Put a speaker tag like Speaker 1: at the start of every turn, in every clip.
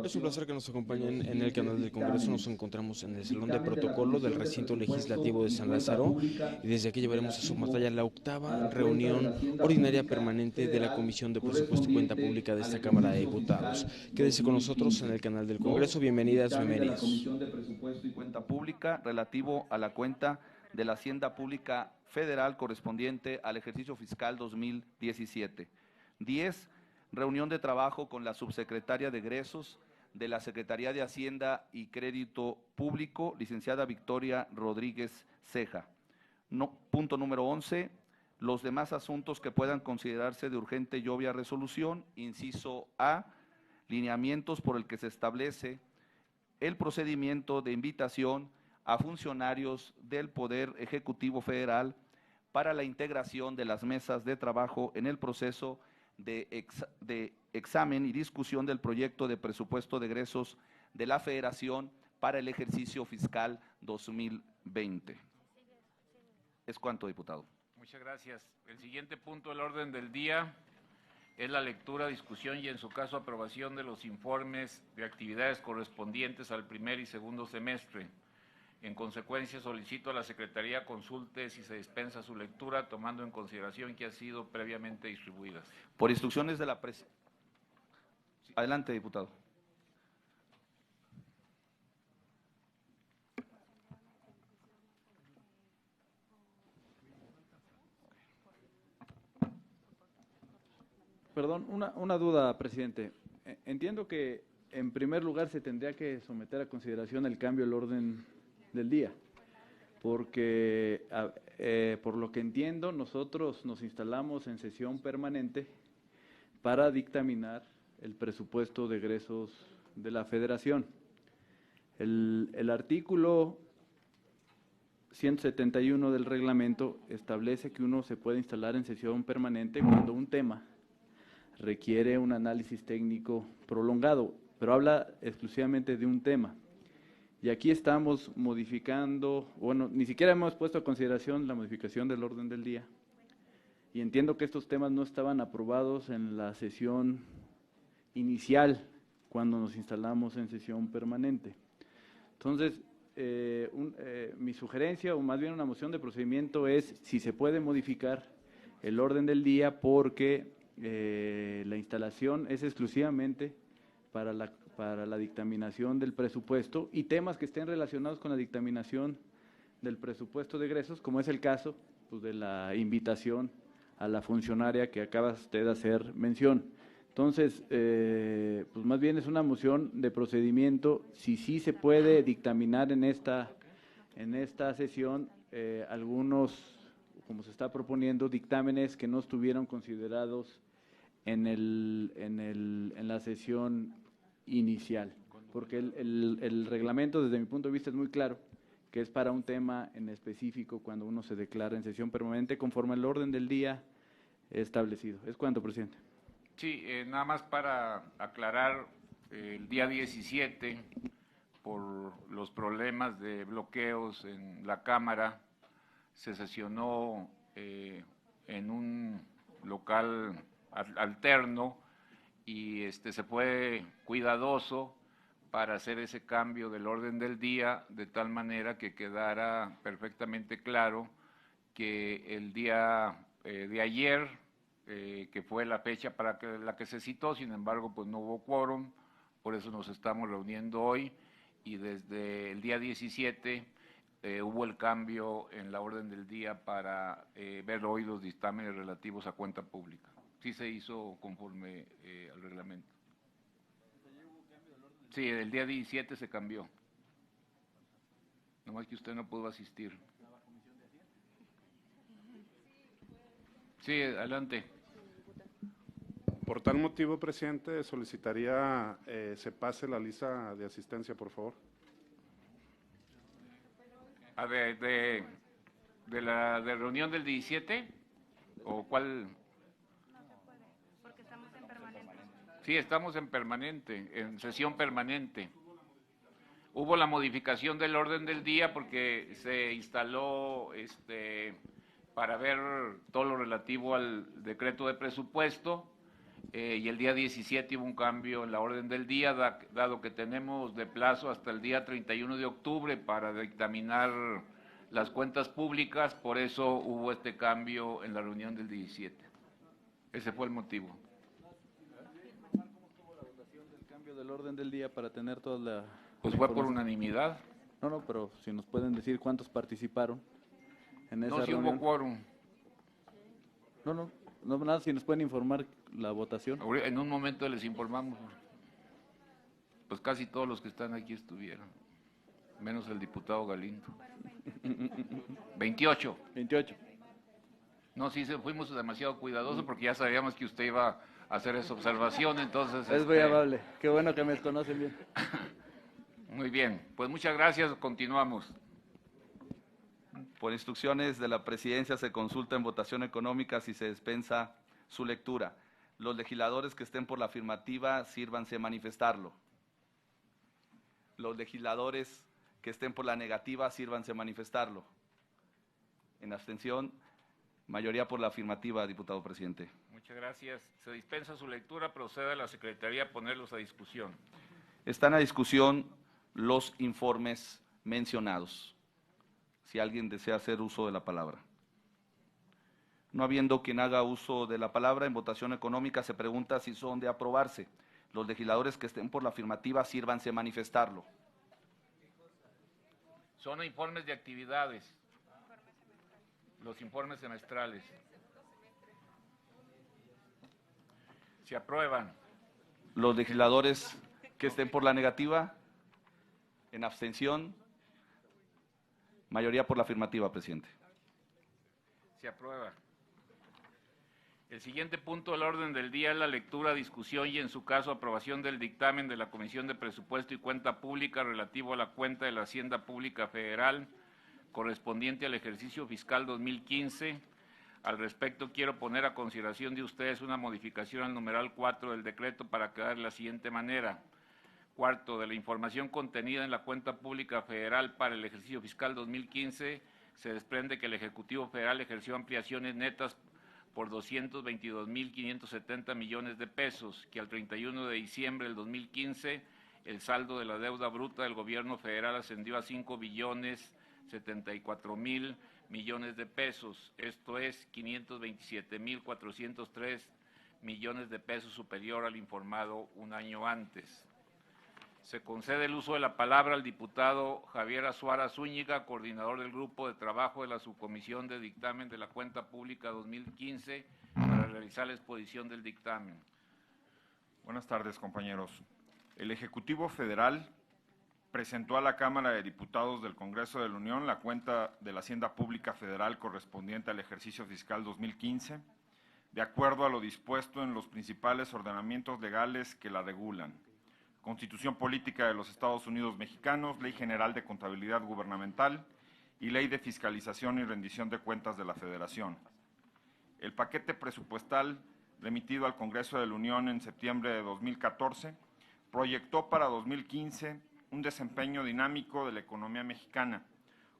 Speaker 1: Es un placer que nos acompañen en el canal del Congreso. Nos encontramos en el Salón de Protocolo del Recinto Legislativo de San Lázaro y desde aquí llevaremos a su pantalla la octava reunión ordinaria permanente de la Comisión de Presupuesto y Cuenta Pública de esta Cámara de Diputados. Quédese con nosotros en el canal del Congreso. Bienvenidas, bienvenidos.
Speaker 2: Comisión de Presupuesto y Cuenta Pública relativo a la cuenta de la Hacienda Pública Federal correspondiente al ejercicio fiscal 2017. 10. Reunión de trabajo con la subsecretaria de Egresos de la Secretaría de Hacienda y Crédito Público, licenciada Victoria Rodríguez Ceja. Punto número 11. Los demás asuntos que puedan considerarse de urgente y obvia resolución. Inciso A. Lineamientos por el que se establece el procedimiento de invitación a funcionarios del Poder Ejecutivo Federal para la integración de las mesas de trabajo en el proceso de examen y discusión del proyecto de presupuesto de egresos de la Federación para el ejercicio fiscal 2020. ¿Es cuánto, diputado?
Speaker 3: Muchas gracias. El siguiente punto del orden del día es la lectura, discusión y, en su caso, aprobación de los informes de actividades correspondientes al primer y segundo semestre. En consecuencia, solicito a la Secretaría consulte si se dispensa su lectura, tomando en consideración que ha sido previamente distribuidas.
Speaker 2: Por instrucciones de la presidencia. Adelante, diputado.
Speaker 4: Perdón, una duda, presidente. Entiendo que en primer lugar se tendría que someter a consideración el cambio del orden del día, porque por lo que entiendo nosotros nos instalamos en sesión permanente para dictaminar el presupuesto de egresos de la Federación. El artículo 171 del reglamento establece que uno se puede instalar en sesión permanente cuando un tema requiere un análisis técnico prolongado, pero habla exclusivamente de un tema. Y aquí estamos modificando, bueno, ni siquiera hemos puesto a consideración la modificación del orden del día. Y entiendo que estos temas no estaban aprobados en la sesión inicial, cuando nos instalamos en sesión permanente. Entonces, mi sugerencia, o más bien una moción de procedimiento, es si se puede modificar el orden del día, porque la instalación es exclusivamente para la dictaminación del presupuesto y temas que estén relacionados con la dictaminación del presupuesto de egresos, como es el caso pues, de la invitación a la funcionaria que acaba usted de hacer mención. Entonces, pues más bien es una moción de procedimiento, si sí se puede dictaminar en esta sesión algunos, como se está proponiendo, dictámenes que no estuvieron considerados en la sesión inicial, porque el reglamento desde mi punto de vista es muy claro, que es para un tema en específico cuando uno se declara en sesión permanente conforme al orden del día establecido. ¿Es cuánto, presidente?
Speaker 3: Sí, nada más para aclarar, el día 17, por los problemas de bloqueos en la Cámara, se sesionó en un local alterno y se fue cuidadoso para hacer ese cambio del orden del día, de tal manera que quedara perfectamente claro que el día de ayer, que fue la fecha para la que se citó, sin embargo, pues no hubo quórum, por eso nos estamos reuniendo hoy, y desde el día 17 hubo el cambio en la orden del día para ver hoy los dictámenes relativos a cuenta pública. Sí se hizo conforme al reglamento. Sí, el día 17 se cambió. Nomás que usted no pudo asistir. Sí, adelante.
Speaker 5: Por tal motivo, presidente, solicitaría se pase la lista de asistencia, por favor.
Speaker 3: A ver, ¿de la reunión del 17? ¿O cuál?
Speaker 6: Porque estamos en permanente.
Speaker 3: Sí, estamos en permanente, en sesión permanente. Hubo la modificación del orden del día porque se instaló para ver todo lo relativo al decreto de presupuesto y el día 17 hubo un cambio en la orden del día, dado que tenemos de plazo hasta el día 31 de octubre para dictaminar las cuentas públicas, por eso hubo este cambio en la reunión del 17. Ese fue el motivo.
Speaker 4: ¿Cómo estuvo la votación del cambio del orden del día para tener toda la...
Speaker 3: Pues fue por unanimidad.
Speaker 4: No, pero si nos pueden decir cuántos participaron en esa
Speaker 3: No, sí
Speaker 4: reunión.
Speaker 3: hubo quórum.
Speaker 4: No, nada, si nos pueden informar la votación.
Speaker 3: En un momento les informamos. Pues casi todos los que están aquí estuvieron, menos el diputado Galindo. 28.
Speaker 4: 28.
Speaker 3: No, sí, fuimos demasiado cuidadosos porque ya sabíamos que usted iba a hacer esa observación, entonces...
Speaker 4: Es muy amable, qué bueno que me conocen bien.
Speaker 3: Muy bien, pues muchas gracias, continuamos.
Speaker 2: Por instrucciones de la Presidencia se consulta en votación económica si se dispensa su lectura. Los legisladores que estén por la afirmativa, sírvanse a manifestarlo. Los legisladores que estén por la negativa, sírvanse a manifestarlo. En abstención, mayoría por la afirmativa, diputado presidente.
Speaker 3: Muchas gracias. Se dispensa su lectura, procede a la Secretaría a ponerlos a discusión.
Speaker 2: Están a discusión los informes mencionados. Si alguien desea hacer uso de la palabra. No habiendo quien haga uso de la palabra, en votación económica se pregunta si son de aprobarse. Los legisladores que estén por la afirmativa, sírvanse a manifestarlo.
Speaker 3: Son informes de actividades. Los informes semestrales. Se aprueban.
Speaker 2: Los legisladores que estén por la negativa, en abstención, mayoría por la afirmativa, presidente.
Speaker 3: Se aprueba. El siguiente punto del orden del día es la lectura, discusión y, en su caso, aprobación del dictamen de la Comisión de Presupuesto y Cuenta Pública relativo a la cuenta de la Hacienda Pública Federal correspondiente al ejercicio fiscal 2015. Al respecto, quiero poner a consideración de ustedes una modificación al numeral 4 del decreto para quedar de la siguiente manera. Cuarto, de la información contenida en la cuenta pública federal para el ejercicio fiscal 2015, se desprende que el Ejecutivo Federal ejerció ampliaciones netas por 222.570 millones de pesos, que al 31 de diciembre del 2015 el saldo de la deuda bruta del gobierno federal ascendió a 5.074.000 millones de pesos, esto es 527.403 millones de pesos superior al informado un año antes. Se concede el uso de la palabra al diputado Javier Azuara Zúñiga, coordinador del Grupo de Trabajo de la Subcomisión de Dictamen de la Cuenta Pública 2015, para realizar la exposición del dictamen.
Speaker 7: Buenas tardes, compañeros. El Ejecutivo Federal presentó a la Cámara de Diputados del Congreso de la Unión la cuenta de la Hacienda Pública Federal correspondiente al ejercicio fiscal 2015, de acuerdo a lo dispuesto en los principales ordenamientos legales que la regulan. Constitución Política de los Estados Unidos Mexicanos, Ley General de Contabilidad Gubernamental y Ley de Fiscalización y Rendición de Cuentas de la Federación. El paquete presupuestal remitido al Congreso de la Unión en septiembre de 2014 proyectó para 2015 un desempeño dinámico de la economía mexicana,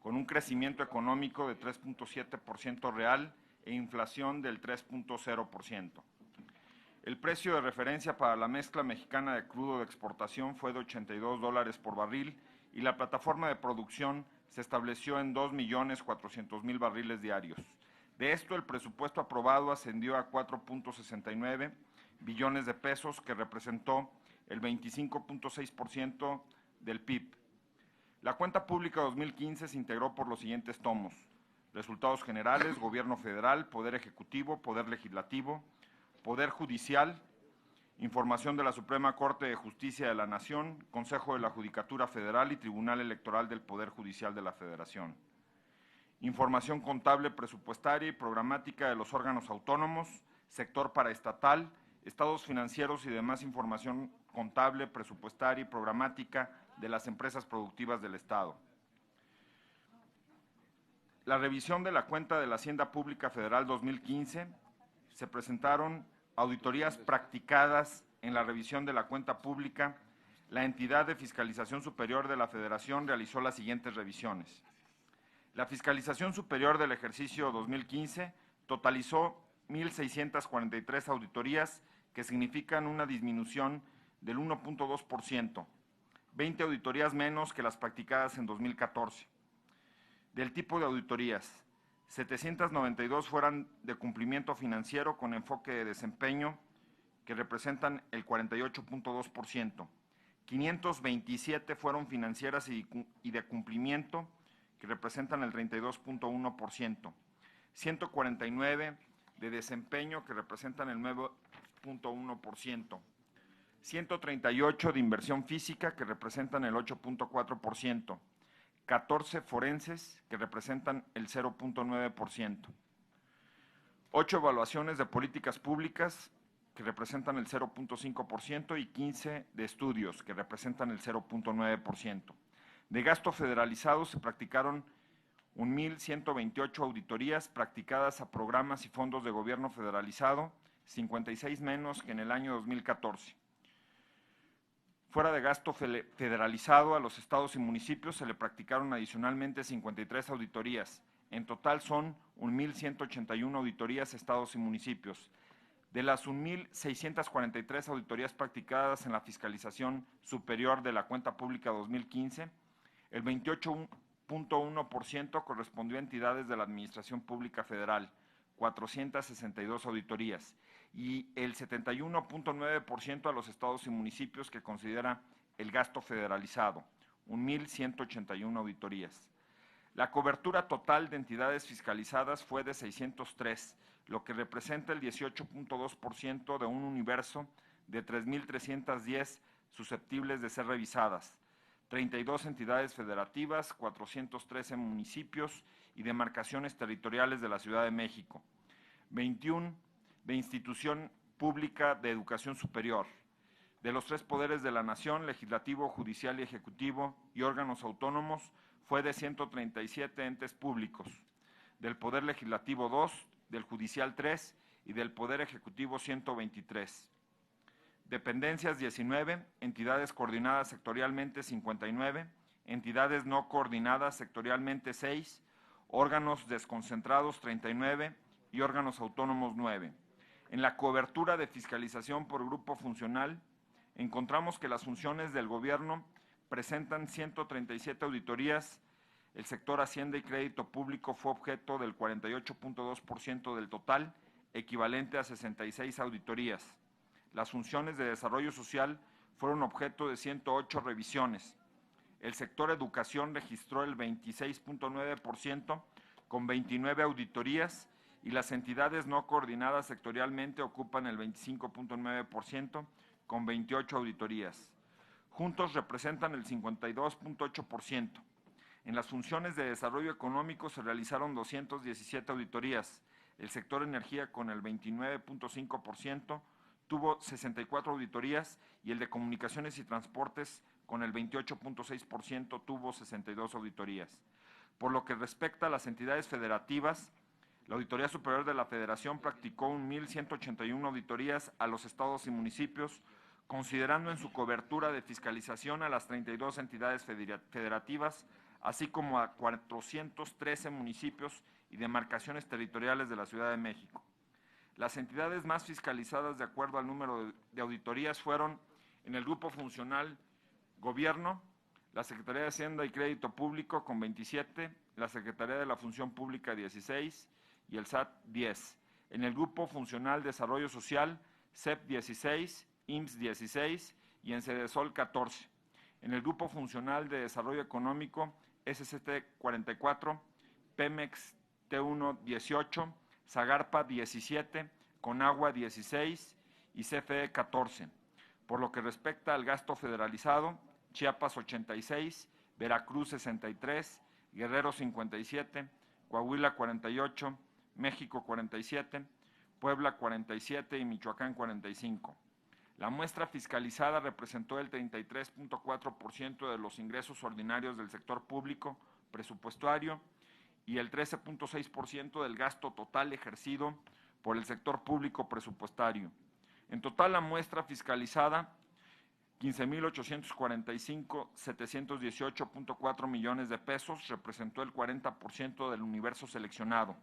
Speaker 7: con un crecimiento económico de 3.7% real e inflación del 3.0%. El precio de referencia para la mezcla mexicana de crudo de exportación fue de $82 por barril y la plataforma de producción se estableció en 2.400.000 barriles diarios. De esto, el presupuesto aprobado ascendió a 4.69 billones de pesos, que representó el 25.6% del PIB. La cuenta pública 2015 se integró por los siguientes tomos: resultados generales, gobierno federal, poder ejecutivo, poder legislativo, Poder Judicial, información de la Suprema Corte de Justicia de la Nación, Consejo de la Judicatura Federal y Tribunal Electoral del Poder Judicial de la Federación. Información contable, presupuestaria y programática de los órganos autónomos, sector paraestatal, estados financieros y demás información contable, presupuestaria y programática de las empresas productivas del Estado. La revisión de la cuenta de la Hacienda Pública Federal 2015, se presentaron auditorías practicadas en la revisión de la cuenta pública. La entidad de fiscalización superior de la Federación realizó las siguientes revisiones. La fiscalización superior del ejercicio 2015 totalizó 1.643 auditorías que significan una disminución del 1.2%, 20 auditorías menos que las practicadas en 2014. Del tipo de auditorías, 792 fueron de cumplimiento financiero con enfoque de desempeño, que representan el 48.2%. 527 fueron financieras y de cumplimiento, que representan el 32.1%. 149 de desempeño, que representan el 9.1%. 138 de inversión física, que representan el 8.4%. 14 forenses, que representan el 0.9%. 8 evaluaciones de políticas públicas, que representan el 0.5%, y 15 de estudios, que representan el 0.9%. De gasto federalizado se practicaron 1,128 auditorías practicadas a programas y fondos de gobierno federalizado, 56 menos que en el año 2014. Fuera de gasto federalizado, a los estados y municipios se le practicaron adicionalmente 53 auditorías. En total son 1,181 auditorías a estados y municipios. De las 1,643 auditorías practicadas en la fiscalización superior de la cuenta pública 2015, el 28.1% correspondió a entidades de la Administración Pública Federal, 462 auditorías, y el 71.9% a los estados y municipios, que considera el gasto federalizado, 1,181 auditorías. La cobertura total de entidades fiscalizadas fue de 603, lo que representa el 18.2% de un universo de 3,310 susceptibles de ser revisadas, 32 entidades federativas, 413 municipios y demarcaciones territoriales de la Ciudad de México, 21 de institución pública de educación superior. De los 3 poderes de la nación, legislativo, judicial y ejecutivo, y órganos autónomos, fue de 137 entes públicos. Del poder legislativo 2, del judicial 3 y del poder ejecutivo 123. Dependencias 19, entidades coordinadas sectorialmente 59, entidades no coordinadas sectorialmente 6, órganos desconcentrados 39 y órganos autónomos 9. En la cobertura de fiscalización por grupo funcional, encontramos que las funciones del gobierno presentan 137 auditorías. El sector Hacienda y Crédito Público fue objeto del 48.2% del total, equivalente a 66 auditorías. Las funciones de desarrollo social fueron objeto de 108 revisiones. El sector Educación registró el 26.9% con 29 auditorías, y las entidades no coordinadas sectorialmente ocupan el 25.9% con 28 auditorías. Juntos representan el 52.8%. En las funciones de desarrollo económico se realizaron 217 auditorías. El sector energía, con el 29.5%, tuvo 64 auditorías, y el de comunicaciones y transportes, con el 28.6%, tuvo 62 auditorías. Por lo que respecta a las entidades federativas, la Auditoría Superior de la Federación practicó 1,181 auditorías a los estados y municipios, considerando en su cobertura de fiscalización a las 32 entidades federativas, así como a 413 municipios y demarcaciones territoriales de la Ciudad de México. Las entidades más fiscalizadas de acuerdo al número de auditorías fueron, en el grupo funcional Gobierno, la Secretaría de Hacienda y Crédito Público con 27, la Secretaría de la Función Pública 16 y el SAT 10. En el grupo funcional Desarrollo Social, CEP 16, IMSS 16 y en Cedesol 14. En el grupo funcional de Desarrollo Económico, SCT 44, Pemex T1 18, Zagarpa 17, Conagua 16 y CFE 14. Por lo que respecta al gasto federalizado, Chiapas 86, Veracruz 63, Guerrero 57, Coahuila 48, México 47, Puebla 47 y Michoacán 45. La muestra fiscalizada representó el 33.4% de los ingresos ordinarios del sector público presupuestario y el 13.6% del gasto total ejercido por el sector público presupuestario. En total, la muestra fiscalizada, 15,845,718.4 millones de pesos, representó el 40% del universo seleccionado.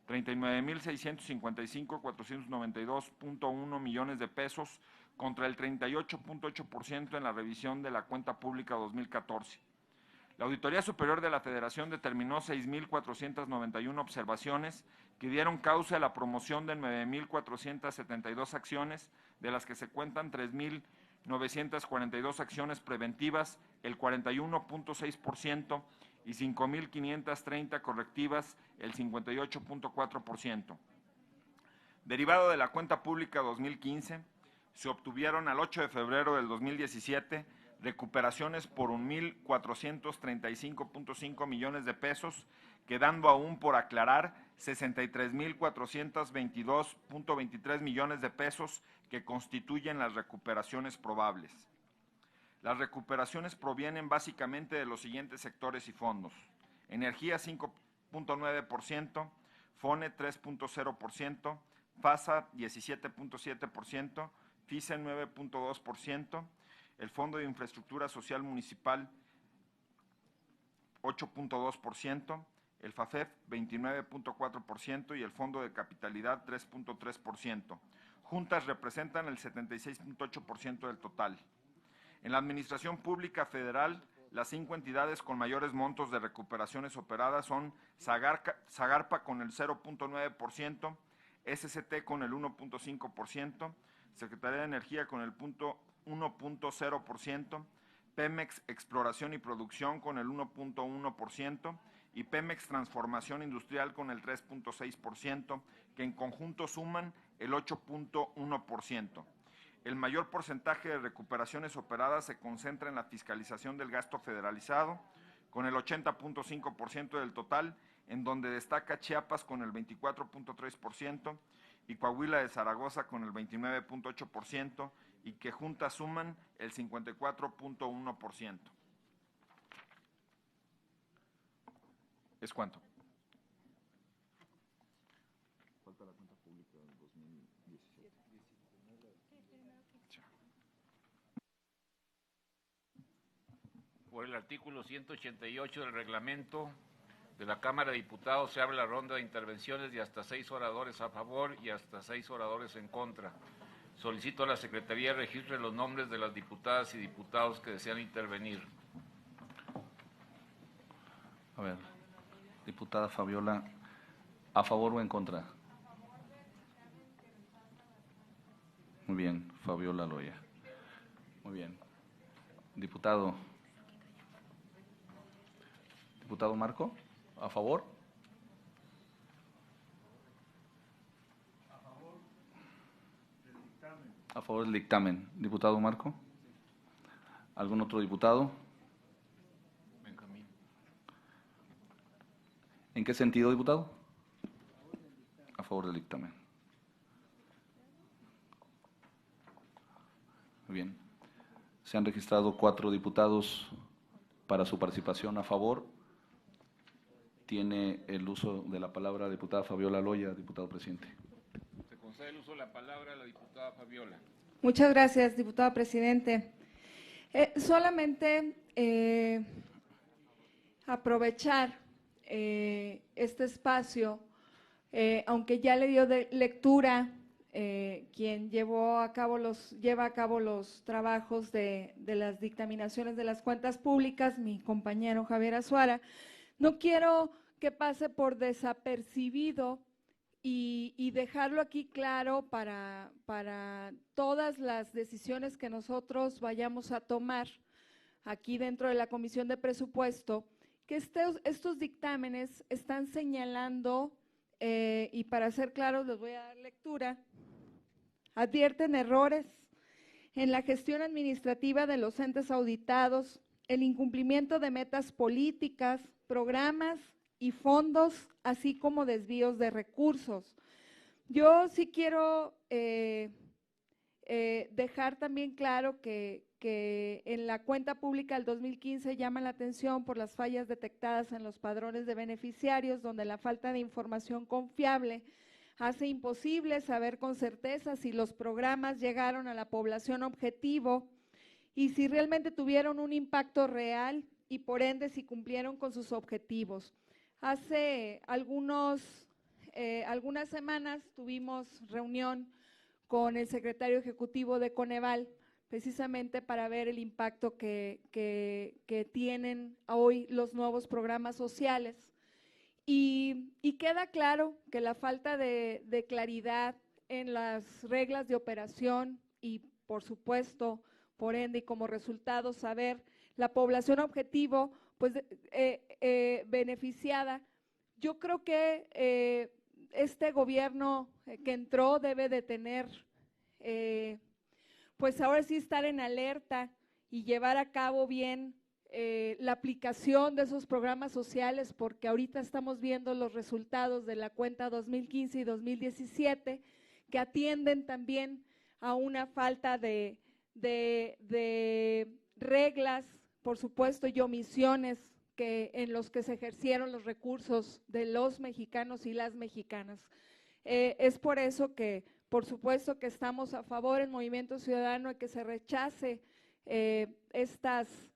Speaker 7: 39,655,492.1 millones de pesos contra el 38.8% en la revisión de la cuenta pública 2014. La Auditoría Superior de la Federación determinó 6,491 observaciones que dieron causa a la promoción de 9,472 acciones, de las que se cuentan 3,942 acciones preventivas, el 41.6%, y 5,530 correctivas, el 58.4%. Derivado de la cuenta pública 2015, se obtuvieron al 8 de febrero del 2017 recuperaciones por 1,435.5 millones de pesos, quedando aún por aclarar 63,422.23 millones de pesos que constituyen las recuperaciones probables. Las recuperaciones provienen básicamente de los siguientes sectores y fondos: energía 5.9%, FONE 3.0%, FASA 17.7%, FICE 9.2%, el Fondo de Infraestructura Social Municipal 8.2%, el FAFEF 29.4% y el Fondo de Capitalidad 3.3%. Juntas representan el 76.8% del total. En la Administración Pública Federal, las 5 entidades con mayores montos de recuperaciones operadas son Zagarpa con el 0.9%, SCT con el 1.5%, Secretaría de Energía con el 1.0%, Pemex Exploración y Producción con el 1.1% y Pemex Transformación Industrial con el 3.6%, que en conjunto suman el 8.1%. El mayor porcentaje de recuperaciones operadas se concentra en la fiscalización del gasto federalizado, con el 80.5% del total, en donde destaca Chiapas con el 24.3% y Coahuila de Zaragoza con el 29.8%, y que juntas suman el 54.1%. ¿Es cuánto? Falta la cuenta pública del 2017.
Speaker 3: Por el artículo 188 del reglamento de la Cámara de Diputados se abre la ronda de intervenciones de hasta 6 oradores a favor y hasta 6 oradores en contra. Solicito a la Secretaría registre los nombres de las diputadas y diputados que desean intervenir.
Speaker 2: A ver, diputada Fabiola, ¿a favor o en contra? Muy bien, Fabiola Loya. Muy bien. Diputado Marco, ¿a favor? A favor del dictamen. Diputado Marco. ¿Algún otro diputado?
Speaker 3: Benjamín.
Speaker 2: ¿En qué sentido, diputado? A favor del dictamen. Muy bien. Se han registrado 4 diputados para su participación a favor. Tiene el uso de la palabra la diputada Fabiola Loya, diputado presidente.
Speaker 3: Se concede el uso de la palabra a la diputada Fabiola.
Speaker 6: Muchas gracias, diputado presidente. Solamente aprovechar este espacio, aunque ya le dio lectura quien lleva a cabo los trabajos de las dictaminaciones de las cuentas públicas, mi compañero Javier Azuara. No quiero que pase por desapercibido y dejarlo aquí claro para todas las decisiones que nosotros vayamos a tomar aquí dentro de la Comisión de Presupuesto, que estos dictámenes están señalando, y para ser claros les voy a dar lectura, advierten errores en la gestión administrativa de los entes auditados, el incumplimiento de metas políticas, programas y fondos, así como desvíos de recursos. Yo sí quiero dejar también claro que en la cuenta pública del 2015 llama la atención por las fallas detectadas en los padrones de beneficiarios, donde la falta de información confiable hace imposible saber con certeza si los programas llegaron a la población objetivo y si realmente tuvieron un impacto real y por ende si cumplieron con sus objetivos. Hace algunos algunas semanas tuvimos reunión con el secretario ejecutivo de Coneval, precisamente para ver el impacto que tienen hoy los nuevos programas sociales. Y queda claro que la falta de claridad en las reglas de operación y, por supuesto, por ende, y como resultado, saber la población objetivo, pues, beneficiada. Yo creo que este gobierno que entró debe de tener, pues ahora sí estar en alerta y llevar a cabo bien la aplicación de esos programas sociales, porque ahorita estamos viendo los resultados de la cuenta 2015 y 2017, que atienden también a una falta de reglas, por supuesto, y omisiones en los que se ejercieron los recursos de los mexicanos y las mexicanas. Es por eso que, por supuesto, que estamos a favor en Movimiento Ciudadano de que se rechace estas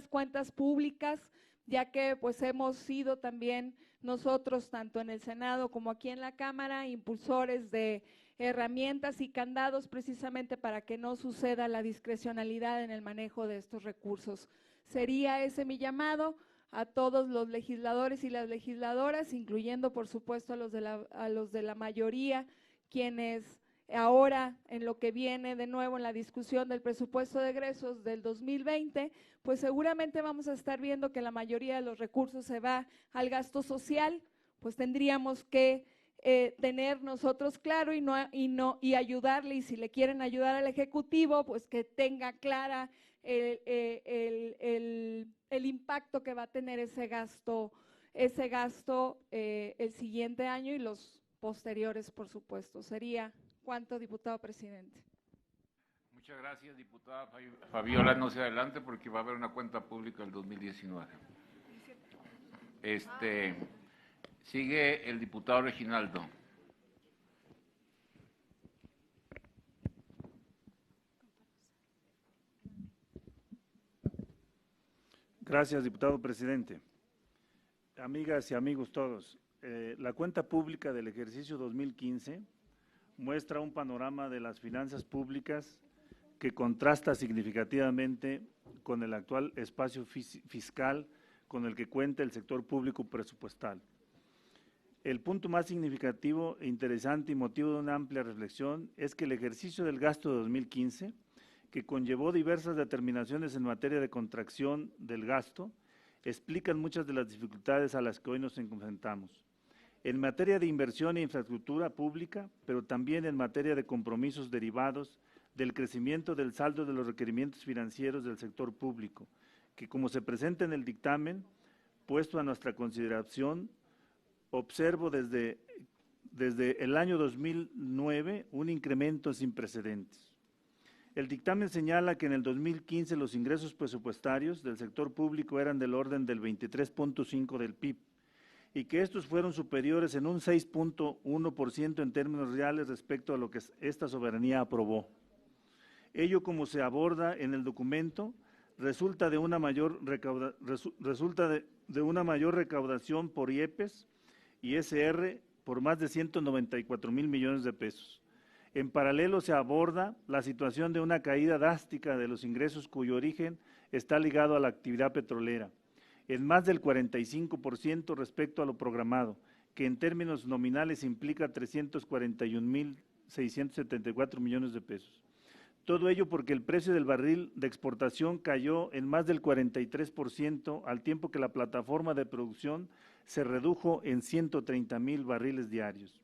Speaker 6: cuentas públicas, ya que pues hemos sido también nosotros, tanto en el Senado como aquí en la Cámara, impulsores de herramientas y candados precisamente para que no suceda la discrecionalidad en el manejo de estos recursos. Sería ese mi llamado a todos los legisladores y las legisladoras, incluyendo por supuesto a los de la mayoría, quienes ahora en lo que viene de nuevo en la discusión del presupuesto de egresos del 2020, pues seguramente vamos a estar viendo que la mayoría de los recursos se va al gasto social, pues tendríamos que tener nosotros claro y ayudarle, y si le quieren ayudar al Ejecutivo, pues que tenga clara el impacto que va a tener ese gasto el siguiente año y los posteriores, por supuesto. Sería cuánto, diputado presidente.
Speaker 3: Muchas gracias, diputada Fabiola. No se adelante porque va a haber una cuenta pública del 2019. Sigue el diputado Reginaldo.
Speaker 8: Gracias, diputado presidente. Amigas y amigos todos, la cuenta pública del ejercicio 2015 muestra un panorama de las finanzas públicas que contrasta significativamente con el actual espacio fiscal con el que cuenta el sector público presupuestal. El punto más significativo, interesante y motivo de una amplia reflexión es que el ejercicio del gasto de 2015, que conllevó diversas determinaciones en materia de contracción del gasto, explican muchas de las dificultades a las que hoy nos enfrentamos. En materia de inversión e infraestructura pública, pero también en materia de compromisos derivados del crecimiento del saldo de los requerimientos financieros del sector público, que como se presenta en el dictamen, puesto a nuestra consideración, observo desde el año 2009 un incremento sin precedentes. El dictamen señala que en el 2015 los ingresos presupuestarios del sector público eran del orden del 23.5% del PIB y que estos fueron superiores en un 6.1% en términos reales respecto a lo que esta soberanía aprobó. Ello, como se aborda en el documento, resulta de una mayor recaudación por IEPES y SR por más de 194,000 millones de pesos. En paralelo se aborda la situación de una caída drástica de los ingresos cuyo origen está ligado a la actividad petrolera, en más del 45% respecto a lo programado, que en términos nominales implica 341,674 millones de pesos. Todo ello porque el precio del barril de exportación cayó en más del 43%, al tiempo que la plataforma de producción se redujo en 130,000 barriles diarios.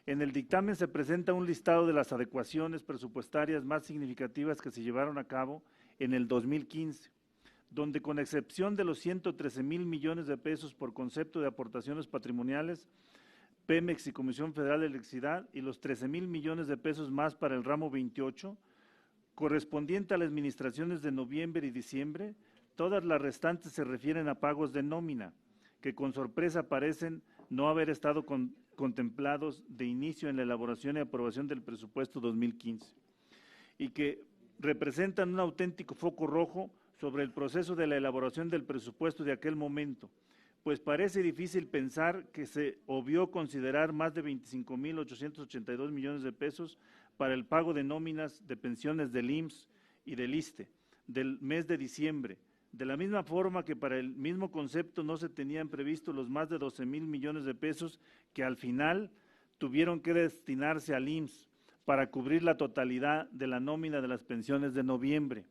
Speaker 8: En el dictamen se presenta un listado de las adecuaciones presupuestarias más significativas que se llevaron a cabo en el 2015, donde con excepción de los 113,000 millones de pesos por concepto de aportaciones patrimoniales, Pemex y Comisión Federal de Electricidad y los 13,000 millones de pesos más para el ramo 28, correspondiente a las administraciones de noviembre y diciembre, todas las restantes se refieren a pagos de nómina, que con sorpresa parecen no haber estado contemplados de inicio en la elaboración y aprobación del presupuesto 2015, y que representan un auténtico foco rojo sobre el proceso de la elaboración del presupuesto de aquel momento, pues parece difícil pensar que se obvió considerar más de 25,882 millones de pesos para el pago de nóminas de pensiones del IMSS y del ISSSTE del mes de diciembre, de la misma forma que para el mismo concepto no se tenían previstos los más de 12,000 millones de pesos que al final tuvieron que destinarse al IMSS para cubrir la totalidad de la nómina de las pensiones de noviembre.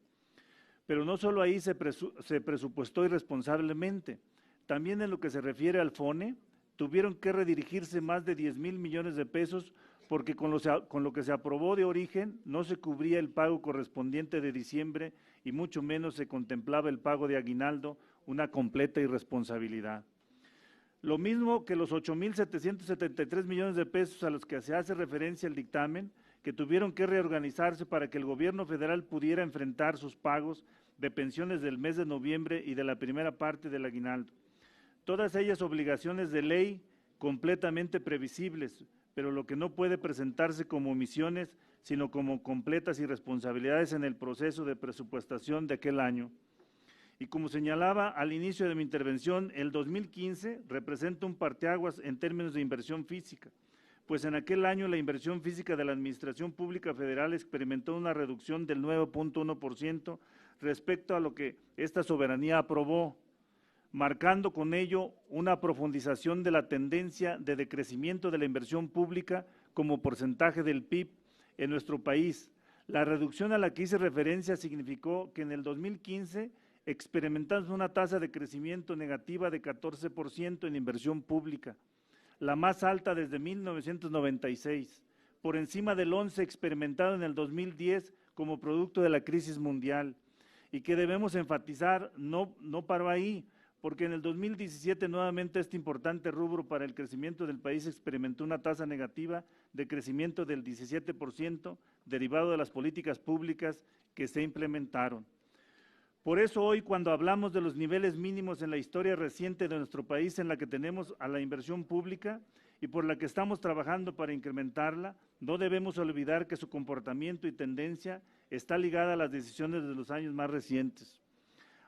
Speaker 8: Pero no solo ahí se presupuestó irresponsablemente, también en lo que se refiere al FONE, tuvieron que redirigirse más de 10,000 millones de pesos porque con lo que se aprobó de origen no se cubría el pago correspondiente de diciembre y mucho menos se contemplaba el pago de aguinaldo, una completa irresponsabilidad. Lo mismo que los 8,773 millones de pesos a los que se hace referencia el dictamen, que tuvieron que reorganizarse para que el gobierno federal pudiera enfrentar sus pagos de pensiones del mes de noviembre y de la primera parte del aguinaldo. Todas ellas obligaciones de ley completamente previsibles, pero lo que no puede presentarse como omisiones, sino como completas irresponsabilidades en el proceso de presupuestación de aquel año. Y como señalaba al inicio de mi intervención, el 2015 representa un parteaguas en términos de inversión física, pues en aquel año la inversión física de la Administración Pública Federal experimentó una reducción del 9.1% respecto a lo que esta soberanía aprobó, marcando con ello una profundización de la tendencia de decrecimiento de la inversión pública como porcentaje del PIB en nuestro país. La reducción a la que hice referencia significó que en el 2015 experimentamos una tasa de crecimiento negativa de 14% en inversión pública, la más alta desde 1996, por encima del 11% experimentado en el 2010 como producto de la crisis mundial, y que debemos enfatizar no paró ahí, porque en el 2017 nuevamente este importante rubro para el crecimiento del país experimentó una tasa negativa de crecimiento del 17%, derivado de las políticas públicas que se implementaron. Por eso hoy, cuando hablamos de los niveles mínimos en la historia reciente de nuestro país en la que tenemos a la inversión pública y por la que estamos trabajando para incrementarla, no debemos olvidar que su comportamiento y tendencia está ligada a las decisiones de los años más recientes.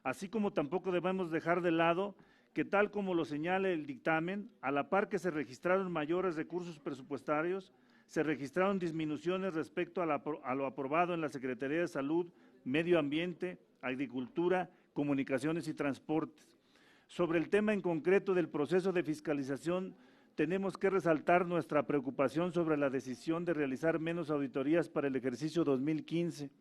Speaker 8: Así como tampoco debemos dejar de lado que, tal como lo señala el dictamen, a la par que se registraron mayores recursos presupuestarios, se registraron disminuciones respecto a lo aprobado en la Secretaría de Salud, Medio Ambiente, Agricultura, Comunicaciones y Transportes. Sobre el tema en concreto del proceso de fiscalización, tenemos que resaltar nuestra preocupación sobre la decisión de realizar menos auditorías para el ejercicio 2015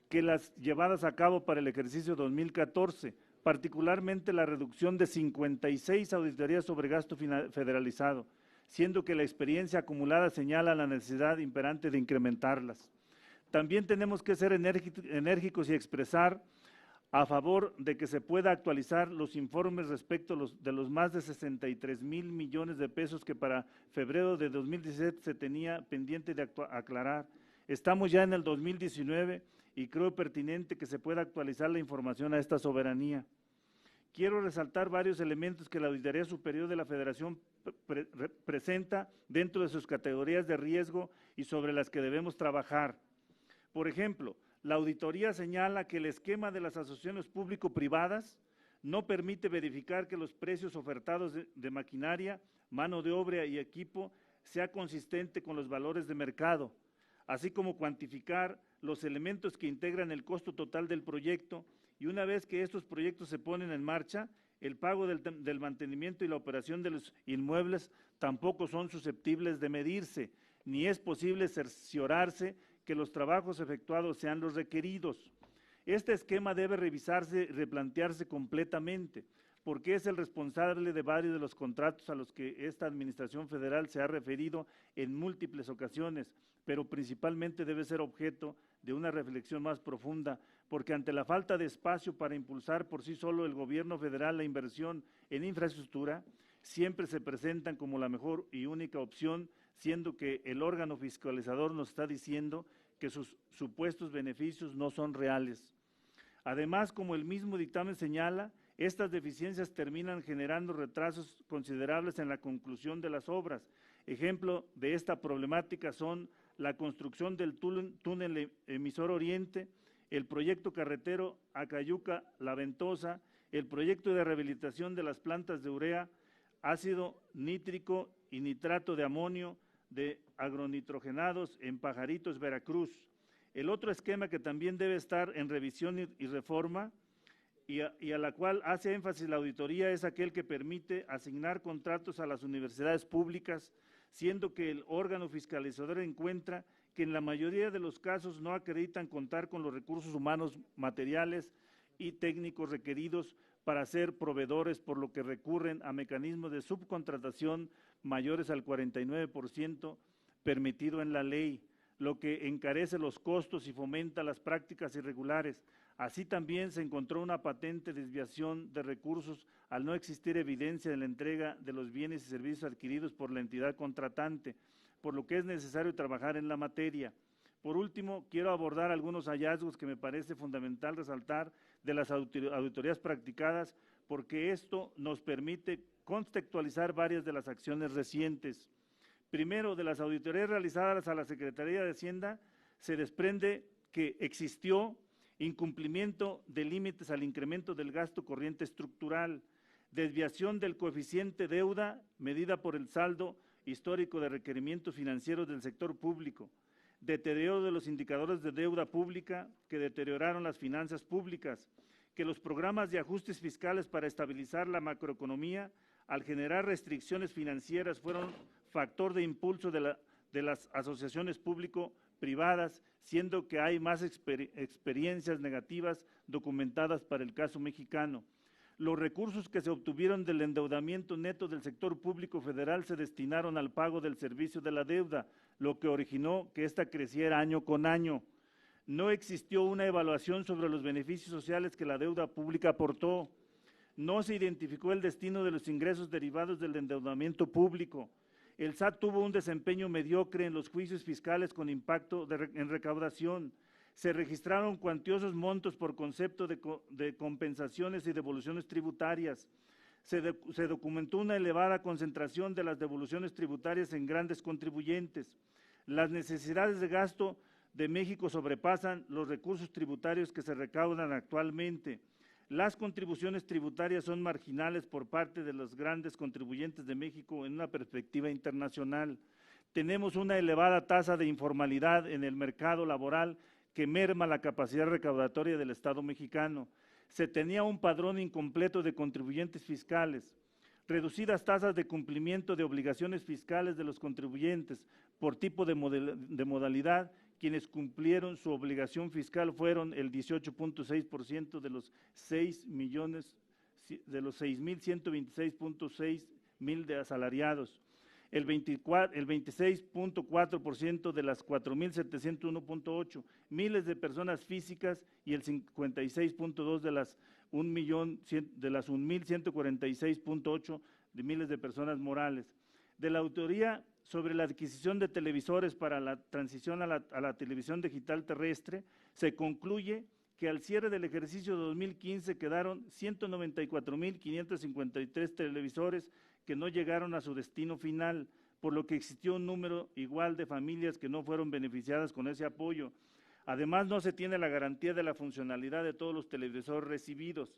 Speaker 8: que las llevadas a cabo para el ejercicio 2014, particularmente la reducción de 56 auditorías sobre gasto federalizado, siendo que la experiencia acumulada señala la necesidad imperante de incrementarlas. También tenemos que ser enérgicos y expresar a favor de que se pueda actualizar los informes respecto de los más de 63,000 millones de pesos que para febrero de 2017 se tenía pendiente de aclarar. Estamos ya en el 2019 y creo pertinente que se pueda actualizar la información a esta soberanía. Quiero resaltar varios elementos que la Auditoría Superior de la Federación presenta dentro de sus categorías de riesgo y sobre las que debemos trabajar. Por ejemplo, la auditoría señala que el esquema de las asociaciones público-privadas no permite verificar que los precios ofertados de maquinaria, mano de obra y equipo sea consistente con los valores de mercado, así como cuantificar los elementos que integran el costo total del proyecto, y una vez que estos proyectos se ponen en marcha, el pago del mantenimiento y la operación de los inmuebles tampoco son susceptibles de medirse, ni es posible cerciorarse que los trabajos efectuados sean los requeridos. Este esquema debe revisarse y replantearse completamente, porque es el responsable de varios de los contratos a los que esta Administración Federal se ha referido en múltiples ocasiones, pero principalmente debe ser objeto de una reflexión más profunda, porque ante la falta de espacio para impulsar por sí solo el gobierno federal la inversión en infraestructura, siempre se presentan como la mejor y única opción, siendo que el órgano fiscalizador nos está diciendo que sus supuestos beneficios no son reales. Además, como el mismo dictamen señala, estas deficiencias terminan generando retrasos considerables en la conclusión de las obras. Ejemplo de esta problemática son la construcción del túnel emisor oriente, el proyecto carretero Acayuca-La Ventosa el proyecto de rehabilitación de las plantas de urea, ácido nítrico y nitrato de amonio de agronitrogenados en Pajaritos, Veracruz. El otro esquema que también debe estar en revisión y reforma y a la cual hace énfasis la auditoría es aquel que permite asignar contratos a las universidades públicas, siendo que el órgano fiscalizador encuentra que en la mayoría de los casos no acreditan contar con los recursos humanos, materiales y técnicos requeridos para ser proveedores, por lo que recurren a mecanismos de subcontratación mayores al 49% permitido en la ley, lo que encarece los costos y fomenta las prácticas irregulares. Así también se encontró una patente desviación de recursos al no existir evidencia de la entrega de los bienes y servicios adquiridos por la entidad contratante, por lo que es necesario trabajar en la materia. Por último, quiero abordar algunos hallazgos que me parece fundamental resaltar de las auditorías practicadas, porque esto nos permite contextualizar varias de las acciones recientes. Primero, de las auditorías realizadas a la Secretaría de Hacienda, se desprende que existió incumplimiento de límites al incremento del gasto corriente estructural, desviación del coeficiente deuda medida por el saldo histórico de requerimientos financieros del sector público, deterioro de los indicadores de deuda pública que deterioraron las finanzas públicas, que los programas de ajustes fiscales para estabilizar la macroeconomía, al generar restricciones financieras, fueron factor de impulso de las asociaciones público-privadas, siendo que hay más experiencias negativas documentadas para el caso mexicano. Los recursos que se obtuvieron del endeudamiento neto del sector público federal se destinaron al pago del servicio de la deuda, lo que originó que ésta creciera año con año. No existió una evaluación sobre los beneficios sociales que la deuda pública aportó. No se identificó el destino de los ingresos derivados del endeudamiento público. El SAT tuvo un desempeño mediocre en los juicios fiscales con impacto en recaudación. Se registraron cuantiosos montos por concepto de compensaciones y devoluciones tributarias. Se documentó una elevada concentración de las devoluciones tributarias en grandes contribuyentes. Las necesidades de gasto de México sobrepasan los recursos tributarios que se recaudan actualmente. Las contribuciones tributarias son marginales por parte de los grandes contribuyentes de México en una perspectiva internacional. Tenemos una elevada tasa de informalidad en el mercado laboral que merma la capacidad recaudatoria del Estado mexicano. Se tenía un padrón incompleto de contribuyentes fiscales, reducidas tasas de cumplimiento de obligaciones fiscales de los contribuyentes por tipo de modalidad. Quienes cumplieron su obligación fiscal fueron el 18.6% de los 6.126.6 mil de asalariados, el 26.4% de las 4.701.8 miles de personas físicas y el 56.2% de las 1.146.8 de miles de personas morales. De la auditoría sobre la adquisición de televisores para la transición a la televisión digital terrestre, se concluye que al cierre del ejercicio 2015 quedaron 194.553 televisores que no llegaron a su destino final, por lo que existió un número igual de familias que no fueron beneficiadas con ese apoyo. Además, no se tiene la garantía de la funcionalidad de todos los televisores recibidos.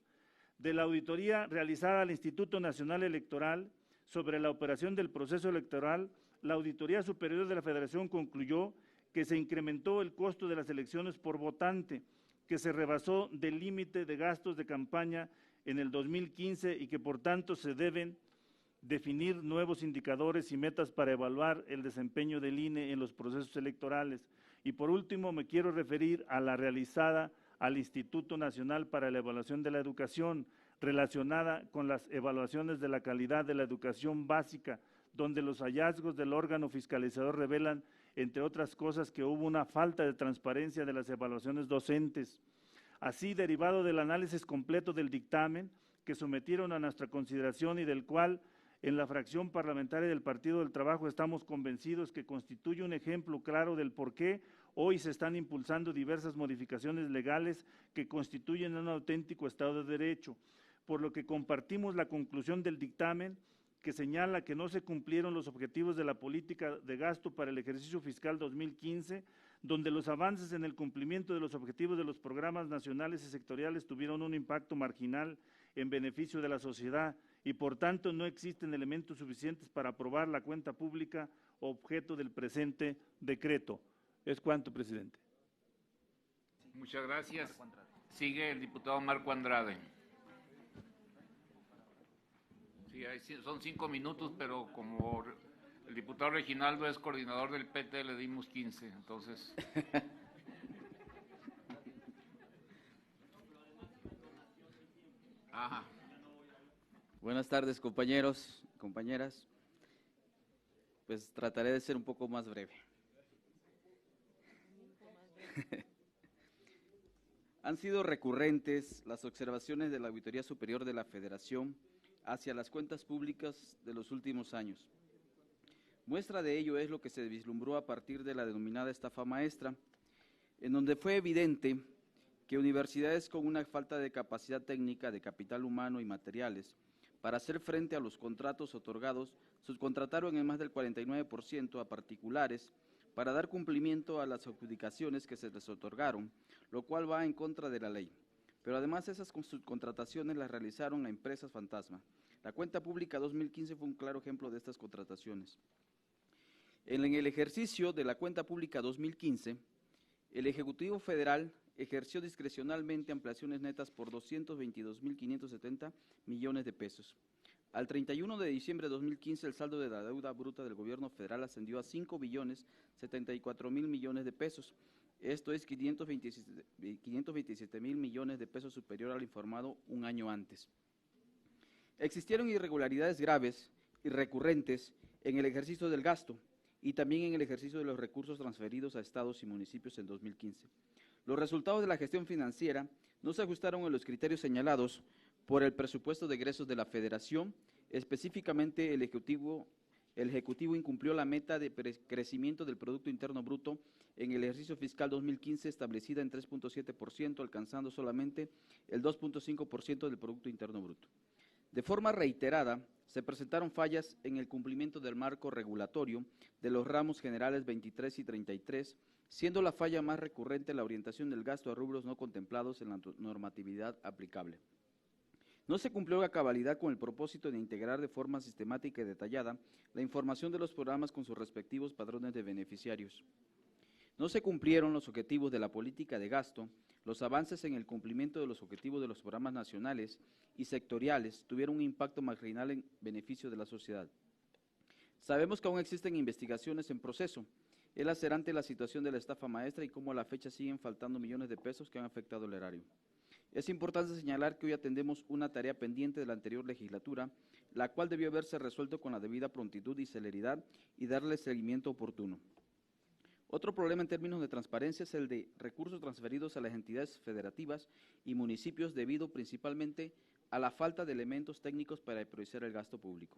Speaker 8: De la auditoría realizada al Instituto Nacional Electoral sobre la operación del proceso electoral, la Auditoría Superior de la Federación concluyó que se incrementó el costo de las elecciones por votante, que se rebasó del límite de gastos de campaña en el 2015 y que por tanto se deben definir nuevos indicadores y metas para evaluar el desempeño del INE en los procesos electorales. Y por último, me quiero referir a la realizada al Instituto Nacional para la Evaluación de la Educación, relacionada con las evaluaciones de la calidad de la educación básica, donde los hallazgos del órgano fiscalizador revelan, entre otras cosas, que hubo una falta de transparencia de las evaluaciones docentes. Así, derivado del análisis completo del dictamen que sometieron a nuestra consideración y del cual en la fracción parlamentaria del Partido del Trabajo estamos convencidos que constituye un ejemplo claro del por qué hoy se están impulsando diversas modificaciones legales que constituyen un auténtico Estado de Derecho, por lo que compartimos la conclusión del dictamen que señala que no se cumplieron los objetivos de la política de gasto para el ejercicio fiscal 2015, donde los avances en el cumplimiento de los objetivos de los programas nacionales y sectoriales tuvieron un impacto marginal en beneficio de la sociedad y por tanto no existen elementos suficientes para aprobar la cuenta pública objeto del presente decreto. Es cuanto, presidente.
Speaker 3: Muchas gracias. Sigue el diputado Marco Andrade. Sí, son 5 minutos, pero como el diputado Reginaldo es coordinador del PT, le dimos 15, entonces. Ajá.
Speaker 9: Buenas tardes, compañeros, compañeras. Pues trataré de ser un poco más breve. Han sido recurrentes las observaciones de la Auditoría Superior de la Federación hacia las cuentas públicas de los últimos años. Muestra de ello es lo que se vislumbró a partir de la denominada estafa maestra, en donde fue evidente que universidades con una falta de capacidad técnica, de capital humano y materiales para hacer frente a los contratos otorgados, subcontrataron en más del 49% a particulares para dar cumplimiento a las adjudicaciones que se les otorgaron, lo cual va en contra de la ley. Pero además esas subcontrataciones las realizaron a empresas fantasma. La cuenta pública 2015 fue un claro ejemplo de estas contrataciones. En el ejercicio de la cuenta pública 2015, el Ejecutivo Federal ejerció discrecionalmente ampliaciones netas por 222.570 millones de pesos. Al 31 de diciembre de 2015, el saldo de la deuda bruta del gobierno federal ascendió a 5.074.000 millones de pesos. Esto es 527.000 millones de pesos superior al informado un año antes. Existieron irregularidades graves y recurrentes en el ejercicio del gasto y también en el ejercicio de los recursos transferidos a estados y municipios en 2015. Los resultados de la gestión financiera no se ajustaron a los criterios señalados por el presupuesto de egresos de la Federación. Específicamente, el Ejecutivo incumplió la meta de crecimiento del Producto Interno Bruto en el ejercicio fiscal 2015 establecida en 3.7%, alcanzando solamente el 2.5% del Producto Interno Bruto. De forma reiterada, se presentaron fallas en el cumplimiento del marco regulatorio de los ramos generales 23 y 33, siendo la falla más recurrente la orientación del gasto a rubros no contemplados en la normatividad aplicable. No se cumplió a cabalidad con el propósito de integrar de forma sistemática y detallada la información de los programas con sus respectivos padrones de beneficiarios. No se cumplieron los objetivos de la política de gasto, los avances en el cumplimiento de los objetivos de los programas nacionales y sectoriales tuvieron un impacto marginal en beneficio de la sociedad. Sabemos que aún existen investigaciones en proceso. Es lacerante la situación de la estafa maestra y cómo a la fecha siguen faltando millones de pesos que han afectado el erario. Es importante señalar que hoy atendemos una tarea pendiente de la anterior legislatura, la cual debió haberse resuelto con la debida prontitud y celeridad y darle seguimiento oportuno. Otro problema en términos de transparencia es el de recursos transferidos a las entidades federativas y municipios debido principalmente a la falta de elementos técnicos para priorizar el gasto público.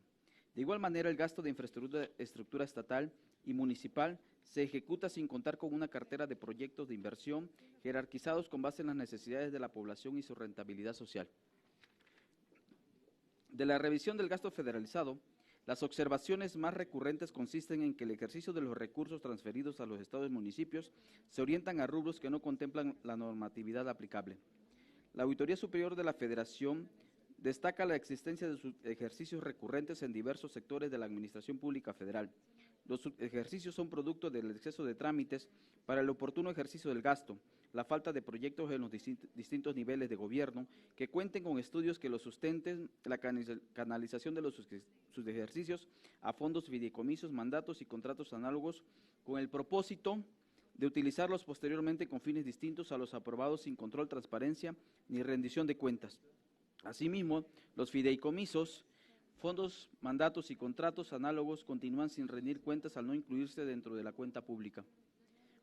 Speaker 9: De igual manera, el gasto de infraestructura estatal y municipal se ejecuta sin contar con una cartera de proyectos de inversión jerarquizados con base en las necesidades de la población y su rentabilidad social. De la revisión del gasto federalizado, las observaciones más recurrentes consisten en que el ejercicio de los recursos transferidos a los estados y municipios se orientan a rubros que no contemplan la normatividad aplicable. La Auditoría Superior de la Federación destaca la existencia de sus ejercicios recurrentes en diversos sectores de la Administración Pública Federal. Los ejercicios son producto del exceso de trámites para el oportuno ejercicio del gasto, la falta de proyectos en los distintos niveles de gobierno que cuenten con estudios que los sustenten, la canalización de sus ejercicios a fondos, fideicomisos, mandatos y contratos análogos con el propósito de utilizarlos posteriormente con fines distintos a los aprobados sin control, transparencia ni rendición de cuentas. Asimismo, los fideicomisos, fondos, mandatos y contratos análogos continúan sin rendir cuentas al no incluirse dentro de la cuenta pública.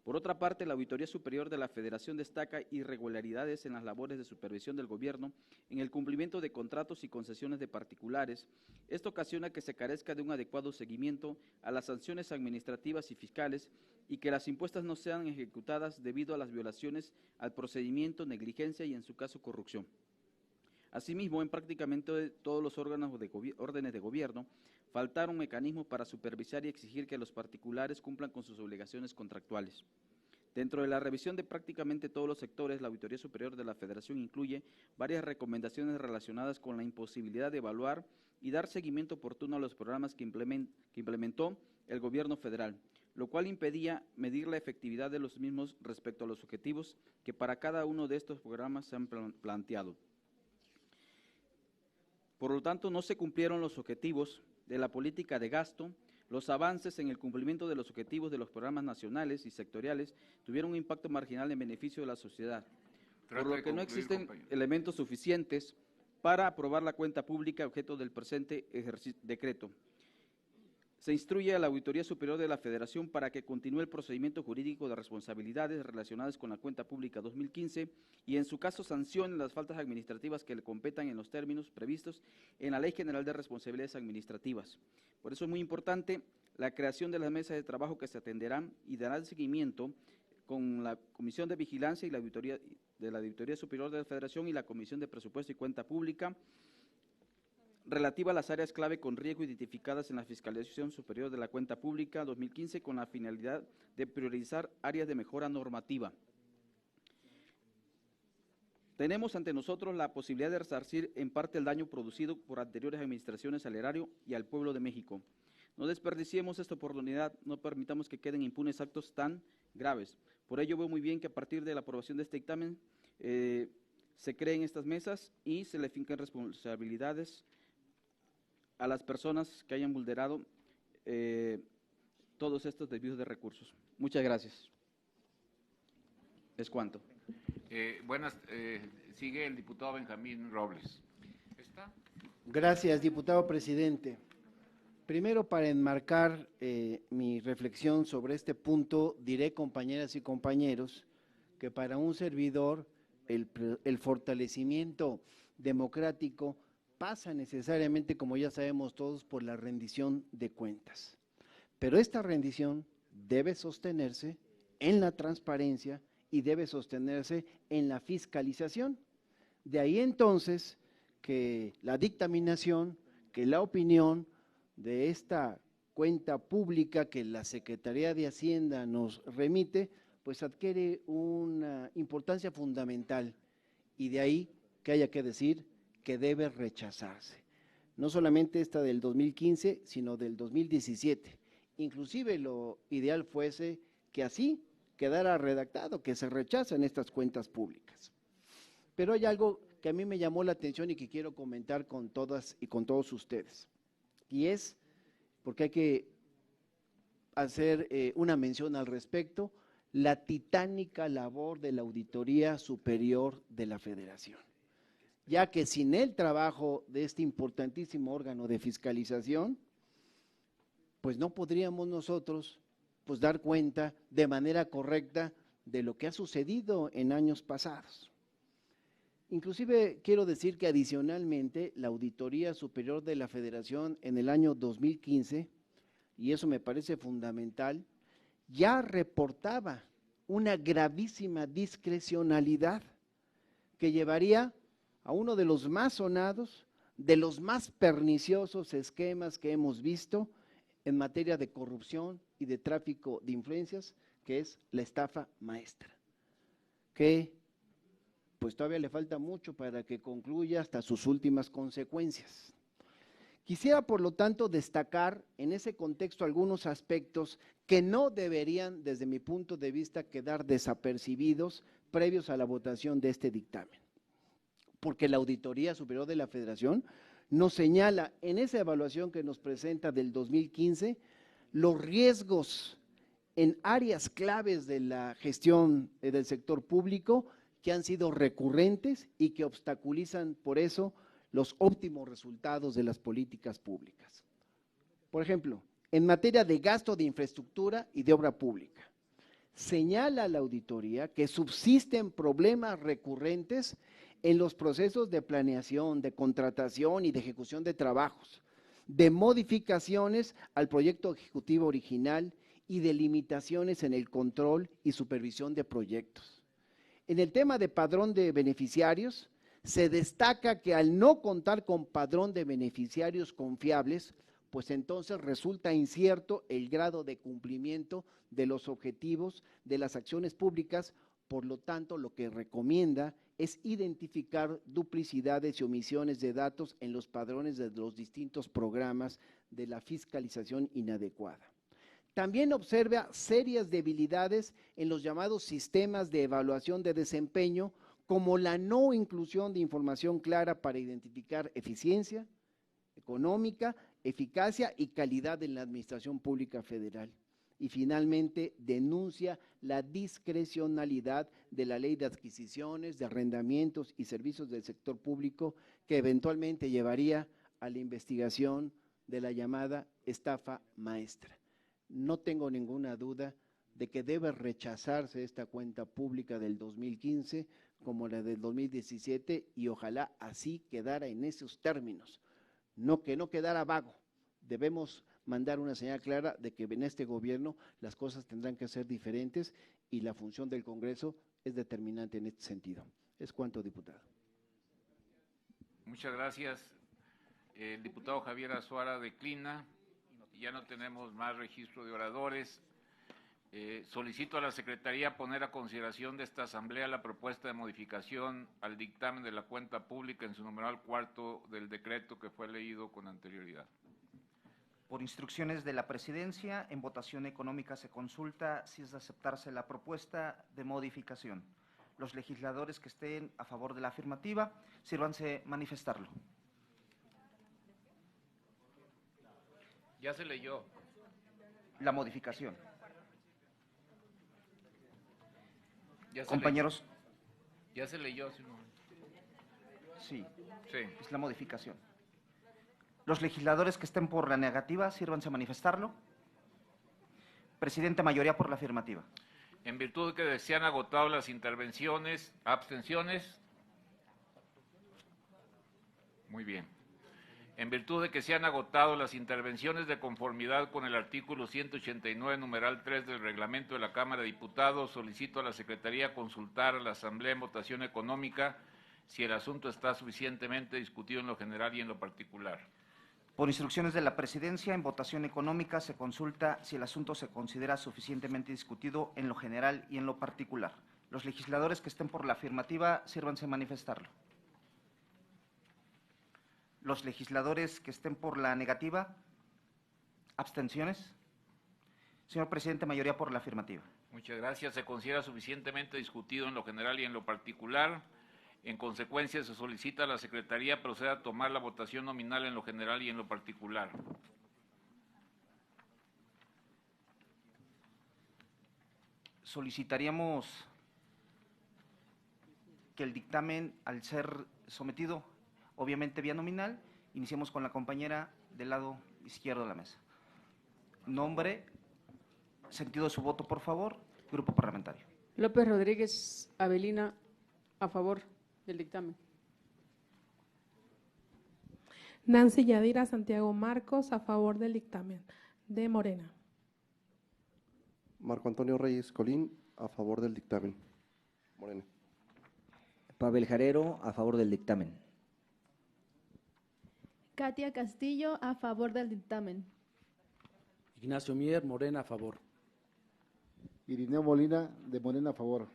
Speaker 9: Por otra parte, la Auditoría Superior de la Federación destaca irregularidades en las labores de supervisión del gobierno en el cumplimiento de contratos y concesiones de particulares. Esto ocasiona que se carezca de un adecuado seguimiento a las sanciones administrativas y fiscales y que las impuestas no sean ejecutadas debido a las violaciones al procedimiento, negligencia y, en su caso, corrupción. Asimismo, en prácticamente todos los órdenes de gobierno, faltaron mecanismos para supervisar y exigir que los particulares cumplan con sus obligaciones contractuales. Dentro de la revisión de prácticamente todos los sectores, la Auditoría Superior de la Federación incluye varias recomendaciones relacionadas con la imposibilidad de evaluar y dar seguimiento oportuno a los programas que implementó el gobierno federal, lo cual impedía medir la efectividad de los mismos respecto a los objetivos que para cada uno de estos programas se han planteado. Por lo tanto, no se cumplieron los objetivos de la política de gasto. Los avances en el cumplimiento de los objetivos de los programas nacionales y sectoriales tuvieron un impacto marginal en beneficio de la sociedad, por lo que no existen elementos suficientes para aprobar la cuenta pública objeto del presente decreto. Se instruye a la Auditoría Superior de la Federación para que continúe el procedimiento jurídico de responsabilidades relacionadas con la cuenta pública 2015 y en su caso sancione las faltas administrativas que le competan en los términos previstos en la Ley General de Responsabilidades Administrativas. Por eso es muy importante la creación de las mesas de trabajo que se atenderán y darán seguimiento con la Comisión de Vigilancia y la Auditoría de la Auditoría Superior de la Federación y la Comisión de Presupuesto y Cuenta Pública, relativa a las áreas clave con riesgo identificadas en la Fiscalización Superior de la Cuenta Pública 2015 con la finalidad de priorizar áreas de mejora normativa. Tenemos ante nosotros la posibilidad de resarcir en parte el daño producido por anteriores administraciones al erario y al pueblo de México. No desperdiciemos esta oportunidad, no permitamos que queden impunes actos tan graves. Por ello veo muy bien que a partir de la aprobación de este dictamen se creen estas mesas y se le finquen responsabilidades a las personas que hayan vulnerado todos estos desvíos de recursos. Muchas gracias. Es cuanto.
Speaker 3: Sigue el diputado Benjamín Robles. ¿Está?
Speaker 10: Gracias, diputado presidente. Primero, para enmarcar mi reflexión sobre este punto, diré, compañeras y compañeros, que para un servidor el fortalecimiento democrático pasa necesariamente, como ya sabemos todos, por la rendición de cuentas. Pero esta rendición debe sostenerse en la transparencia y debe sostenerse en la fiscalización. De ahí entonces que la dictaminación, que la opinión de esta cuenta pública que la Secretaría de Hacienda nos remite, pues adquiere una importancia fundamental y de ahí que haya que decir que debe rechazarse. No solamente esta del 2015, sino del 2017. Inclusive lo ideal fuese que así quedara redactado, que se rechazan estas cuentas públicas. Pero hay algo que a mí me llamó la atención y que quiero comentar con todas y con todos ustedes. Y es, porque hay que hacer una mención al respecto, la titánica labor de la Auditoría Superior de la Federación, ya que sin el trabajo de este importantísimo órgano de fiscalización, pues no podríamos nosotros pues dar cuenta de manera correcta de lo que ha sucedido en años pasados. Inclusive quiero decir que adicionalmente la Auditoría Superior de la Federación en el año 2015, y eso me parece fundamental, ya reportaba una gravísima discrecionalidad que llevaría a uno de los más sonados, de los más perniciosos esquemas que hemos visto en materia de corrupción y de tráfico de influencias, que es la estafa maestra, que pues todavía le falta mucho para que concluya hasta sus últimas consecuencias. Quisiera, por lo tanto, destacar en ese contexto algunos aspectos que no deberían, desde mi punto de vista, quedar desapercibidos previos a la votación de este dictamen. Porque la Auditoría Superior de la Federación nos señala en esa evaluación que nos presenta del 2015 los riesgos en áreas claves de la gestión del sector público que han sido recurrentes y que obstaculizan por eso los óptimos resultados de las políticas públicas. Por ejemplo, en materia de gasto de infraestructura y de obra pública, señala la auditoría que subsisten problemas recurrentes en los procesos de planeación, de contratación y de ejecución de trabajos, de modificaciones al proyecto ejecutivo original y de limitaciones en el control y supervisión de proyectos. En el tema de padrón de beneficiarios, se destaca que al no contar con padrón de beneficiarios confiables, pues entonces resulta incierto el grado de cumplimiento de los objetivos de las acciones públicas. Por lo tanto, lo que recomienda es identificar duplicidades y omisiones de datos en los padrones de los distintos programas de la fiscalización inadecuada. También observa serias debilidades en los llamados sistemas de evaluación de desempeño, como la no inclusión de información clara para identificar eficiencia económica, eficacia y calidad en la administración pública federal. Y finalmente denuncia la discrecionalidad de la Ley de Adquisiciones, de Arrendamientos y Servicios del Sector Público, que eventualmente llevaría a la investigación de la llamada estafa maestra. No tengo ninguna duda de que debe rechazarse esta cuenta pública del 2015 como la del 2017 y ojalá así quedara en esos términos, que no quedara vago. Debemos mandar una señal clara de que en este gobierno las cosas tendrán que ser diferentes y la función del Congreso es determinante en este sentido. Es cuanto, diputado.
Speaker 3: Muchas gracias. El diputado Javier Azuara declina. Ya no tenemos más registro de oradores. Solicito a la Secretaría poner a consideración de esta Asamblea la propuesta de modificación al dictamen de la cuenta pública en su numeral cuarto del decreto que fue leído con anterioridad.
Speaker 11: Por instrucciones de la Presidencia, en votación económica se consulta si es de aceptarse la propuesta de modificación. Los legisladores que estén a favor de la afirmativa, sírvanse manifestarlo.
Speaker 3: Ya se leyó.
Speaker 11: La modificación.
Speaker 3: Ya se
Speaker 11: Compañeros.
Speaker 3: Ya se leyó. Señor.
Speaker 11: Sí,
Speaker 3: sí,
Speaker 11: es la modificación. Los legisladores que estén por la negativa, sírvanse a manifestarlo. Presidente, mayoría por la afirmativa.
Speaker 3: En virtud de que se han agotado las intervenciones, abstenciones. Muy bien. En virtud de que se han agotado las intervenciones de conformidad con el artículo 189, numeral 3 del reglamento de la Cámara de Diputados, solicito a la Secretaría consultar a la Asamblea en votación económica si el asunto está suficientemente discutido en lo general y en lo particular.
Speaker 11: Por instrucciones de la Presidencia, en votación económica se consulta si el asunto se considera suficientemente discutido en lo general y en lo particular. Los legisladores que estén por la afirmativa, sírvanse a manifestarlo. Los legisladores que estén por la negativa, abstenciones. Señor Presidente, mayoría por la afirmativa.
Speaker 3: Muchas gracias. Se considera suficientemente discutido en lo general y en lo particular. En consecuencia, se solicita a la Secretaría proceda a tomar la votación nominal en lo general y en lo particular.
Speaker 11: Solicitaríamos que el dictamen, al ser sometido, obviamente vía nominal, iniciemos con la compañera del lado izquierdo de la mesa. Nombre, sentido de su voto, por favor, grupo parlamentario.
Speaker 12: López Rodríguez Avelina, a favor del dictamen.
Speaker 13: Nancy Yadira Santiago Marcos, a favor del dictamen, de Morena.
Speaker 14: Marco Antonio Reyes Colín, a favor del dictamen, Morena.
Speaker 15: Pavel Jarero, a favor del dictamen.
Speaker 16: Katia Castillo, a favor del dictamen.
Speaker 17: Ignacio Mier, Morena, a favor.
Speaker 18: Irineo Molina, de Morena, a favor.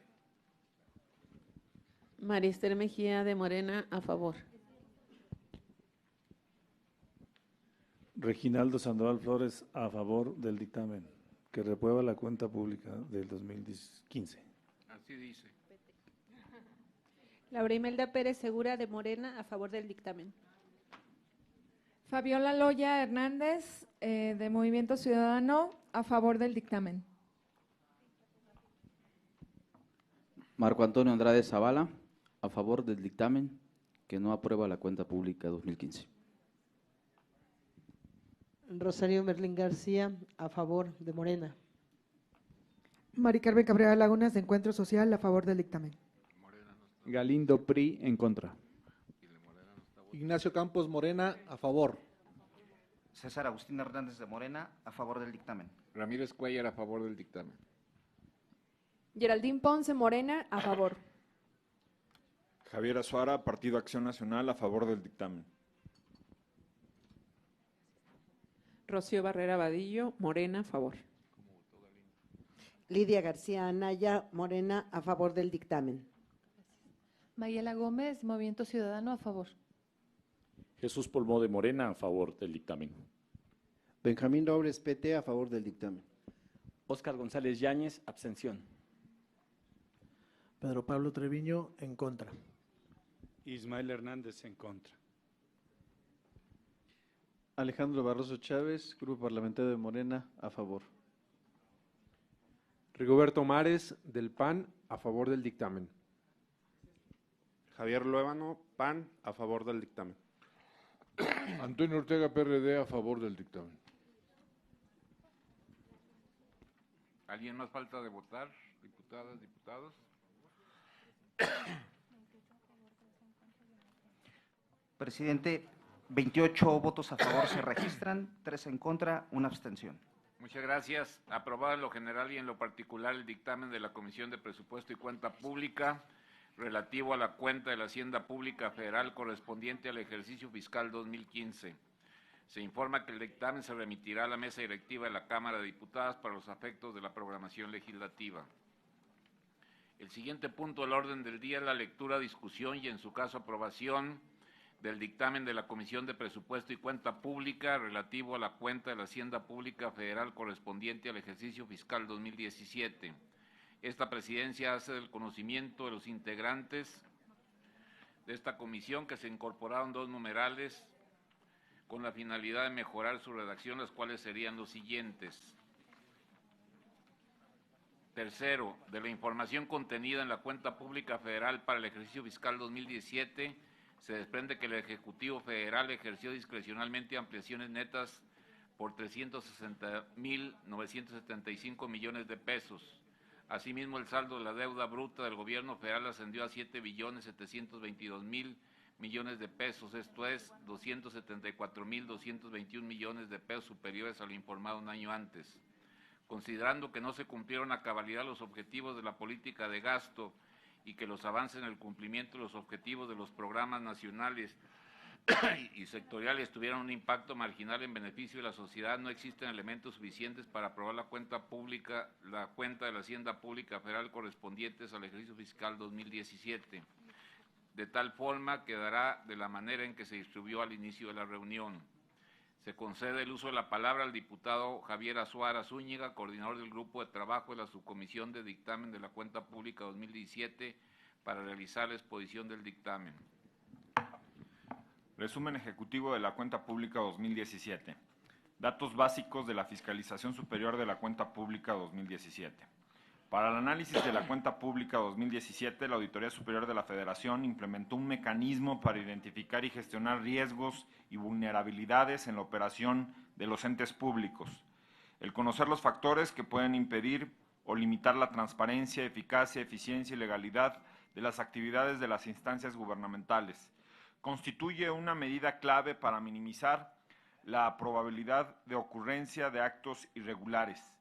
Speaker 19: María Esther Mejía, de Morena, a favor.
Speaker 8: Reginaldo Sandoval Flores, a favor del dictamen, que reprueba la cuenta pública del 2015.
Speaker 3: Así dice.
Speaker 13: Laura Imelda Pérez Segura, de Morena, a favor del dictamen.
Speaker 6: Fabiola Loya Hernández, de Movimiento Ciudadano, a favor del dictamen.
Speaker 9: Marco Antonio Andrade Zavala, a favor del dictamen, que no aprueba la cuenta pública 2015.
Speaker 20: Rosario Merlín García, a favor de Morena.
Speaker 21: Mari Carmen Cabrera Lagunas, de Encuentro Social, a favor del dictamen.
Speaker 4: Galindo PRI, en contra.
Speaker 22: Ignacio Campos Morena, a favor.
Speaker 11: César Agustín Hernández de Morena, a favor del dictamen.
Speaker 3: Ramírez Cuellar, a favor del dictamen.
Speaker 13: Geraldine Ponce Morena, a favor.
Speaker 7: Javier Azuara, Partido Acción Nacional, a favor del dictamen.
Speaker 19: Rocío Barrera Vadillo, Morena, a favor.
Speaker 20: Lidia García Anaya, Morena, a favor del dictamen.
Speaker 1: Mayela Gómez, Movimiento Ciudadano, a favor.
Speaker 5: Jesús Pulmó de Morena, a favor del dictamen.
Speaker 10: Benjamín Robles, PT, a favor del dictamen.
Speaker 23: Óscar González Yáñez, abstención.
Speaker 22: Pedro Pablo Treviño, en contra.
Speaker 24: Ismael Hernández, en contra.
Speaker 4: Alejandro Barroso Chávez, Grupo Parlamentario de Morena, a favor.
Speaker 25: Rigoberto Mares, del PAN, a favor del dictamen.
Speaker 26: Javier Luébano, PAN, a favor del dictamen.
Speaker 27: Antonio Ortega, PRD, a favor del dictamen.
Speaker 3: ¿Alguien más falta de votar? Diputadas, diputados.
Speaker 11: Presidente, 28 votos a favor se registran, 3 en contra, 1 abstención.
Speaker 3: Muchas gracias. Aprobado en lo general y en lo particular el dictamen de la Comisión de Presupuesto y Cuenta Pública relativo a la cuenta de la Hacienda Pública Federal correspondiente al ejercicio fiscal 2015. Se informa que el dictamen se remitirá a la mesa directiva de la Cámara de Diputados para los efectos de la programación legislativa. El siguiente punto del orden del día es la lectura, discusión y, en su caso, aprobación del dictamen de la Comisión de Presupuesto y Cuenta Pública relativo a la cuenta de la Hacienda Pública Federal correspondiente al ejercicio fiscal 2017. Esta presidencia hace del conocimiento de los integrantes de esta comisión que se incorporaron 2 numerales con la finalidad de mejorar su redacción, las cuales serían los siguientes. Tercero, de la información contenida en la cuenta pública federal para el ejercicio fiscal 2017, se desprende que el Ejecutivo Federal ejerció discrecionalmente ampliaciones netas por 360.975 millones de pesos. Asimismo, el saldo de la deuda bruta del gobierno federal ascendió a 7.722.000 millones de pesos, esto es 274.221 millones de pesos superiores a lo informado un año antes. Considerando que no se cumplieron a cabalidad los objetivos de la política de gasto y que los avances en el cumplimiento de los objetivos de los programas nacionales y sectoriales tuvieron un impacto marginal en beneficio de la sociedad, no existen elementos suficientes para aprobar la cuenta de la Hacienda Pública Federal correspondientes al ejercicio fiscal 2017. De tal forma quedará de la manera en que se distribuyó al inicio de la reunión. Se concede el uso de la palabra al diputado Javier Azuara Zúñiga, coordinador del Grupo de Trabajo de la Subcomisión de Dictamen de la Cuenta Pública 2017, para realizar la exposición del dictamen.
Speaker 7: Resumen ejecutivo de la Cuenta Pública 2017. Datos básicos de la Fiscalización Superior de la Cuenta Pública 2017. Para el análisis de la Cuenta Pública 2017, la Auditoría Superior de la Federación implementó un mecanismo para identificar y gestionar riesgos y vulnerabilidades en la operación de los entes públicos. El conocer los factores que pueden impedir o limitar la transparencia, eficacia, eficiencia y legalidad de las actividades de las instancias gubernamentales constituye una medida clave para minimizar la probabilidad de ocurrencia de actos irregulares.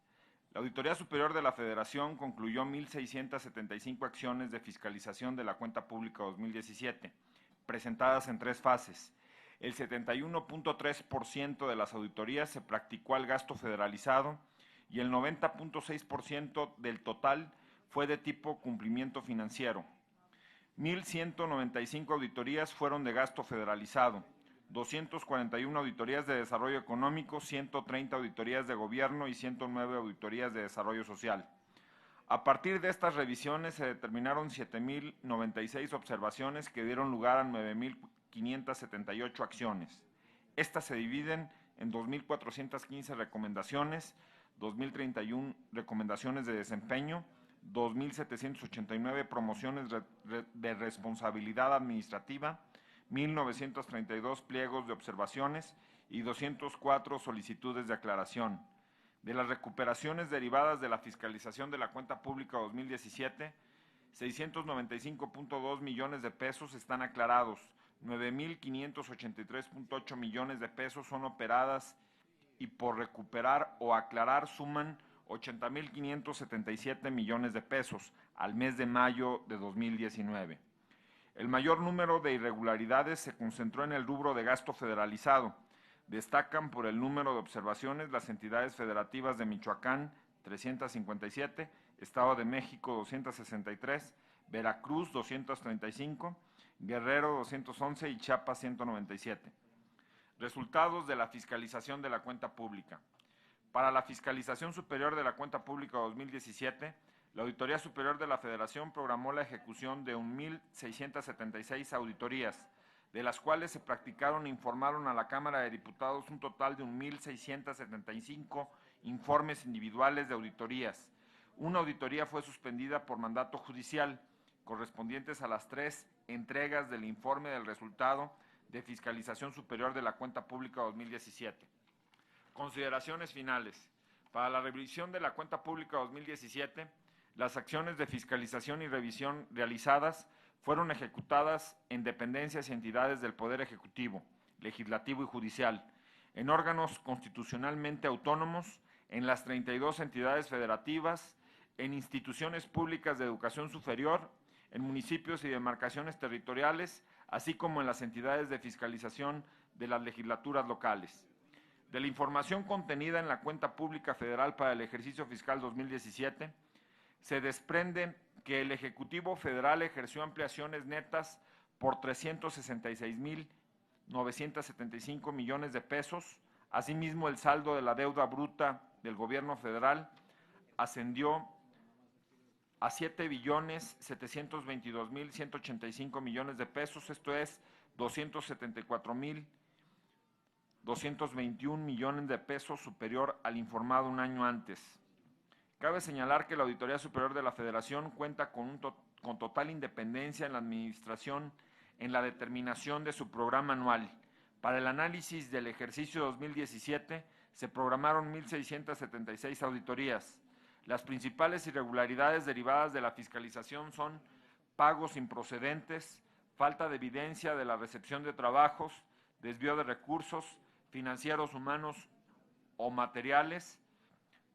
Speaker 7: La Auditoría Superior de la Federación concluyó 1.675 acciones de fiscalización de la Cuenta Pública 2017, presentadas en 3 fases. El 71.3% de las auditorías se practicó al gasto federalizado y el 90.6% del total fue de tipo cumplimiento financiero. 1.195 auditorías fueron de gasto federalizado, 241 auditorías de desarrollo económico, 130 auditorías de gobierno y 109 auditorías de desarrollo social. A partir de estas revisiones se determinaron 7.096 observaciones que dieron lugar a 9.578 acciones. Estas se dividen en 2.415 recomendaciones, 2.031 recomendaciones de desempeño, 2.789 promociones de responsabilidad administrativa, 1.932 pliegos de observaciones y 204 solicitudes de aclaración. De las recuperaciones derivadas de la fiscalización de la Cuenta Pública 2017, 695.2 millones de pesos están aclarados, 9.583.8 millones de pesos son operadas y por recuperar o aclarar suman 80.577 millones de pesos al mes de mayo de 2019. El mayor número de irregularidades se concentró en el rubro de gasto federalizado, Destacan por el número de observaciones las entidades federativas de Michoacán, 357, Estado de México, 263, Veracruz, 235, Guerrero, 211 y Chiapas, 197. Resultados de la fiscalización de la cuenta pública. Para la Fiscalización Superior de la Cuenta Pública 2017, la Auditoría Superior de la Federación programó la ejecución de 1,676 auditorías, de las cuales se practicaron e informaron a la Cámara de Diputados un total de 1,675 informes individuales de auditorías. Una auditoría fue suspendida por mandato judicial, correspondientes a las 3 entregas del informe del resultado de Fiscalización Superior de la Cuenta Pública 2017. Consideraciones finales. Para la revisión de la Cuenta Pública 2017, las acciones de fiscalización y revisión realizadas fueron ejecutadas en dependencias y entidades del Poder Ejecutivo, Legislativo y Judicial, en órganos constitucionalmente autónomos, en las 32 entidades federativas, en instituciones públicas de educación superior, en municipios y demarcaciones territoriales, así como en las entidades de fiscalización de las legislaturas locales. De la información contenida en la Cuenta Pública Federal para el ejercicio fiscal 2017, se desprende que el Ejecutivo Federal ejerció ampliaciones netas por 366,975 millones de pesos. Asimismo, el saldo de la deuda bruta del Gobierno federal ascendió a 7,722,185 millones de pesos, esto es 274,221 millones de pesos superior al informado un año antes. Cabe señalar que la Auditoría Superior de la Federación cuenta con total independencia en la administración en la determinación de su programa anual. Para el análisis del ejercicio 2017 se programaron 1,676 auditorías. Las principales irregularidades derivadas de la fiscalización son pagos improcedentes, falta de evidencia de la recepción de trabajos, desvío de recursos financieros, humanos o materiales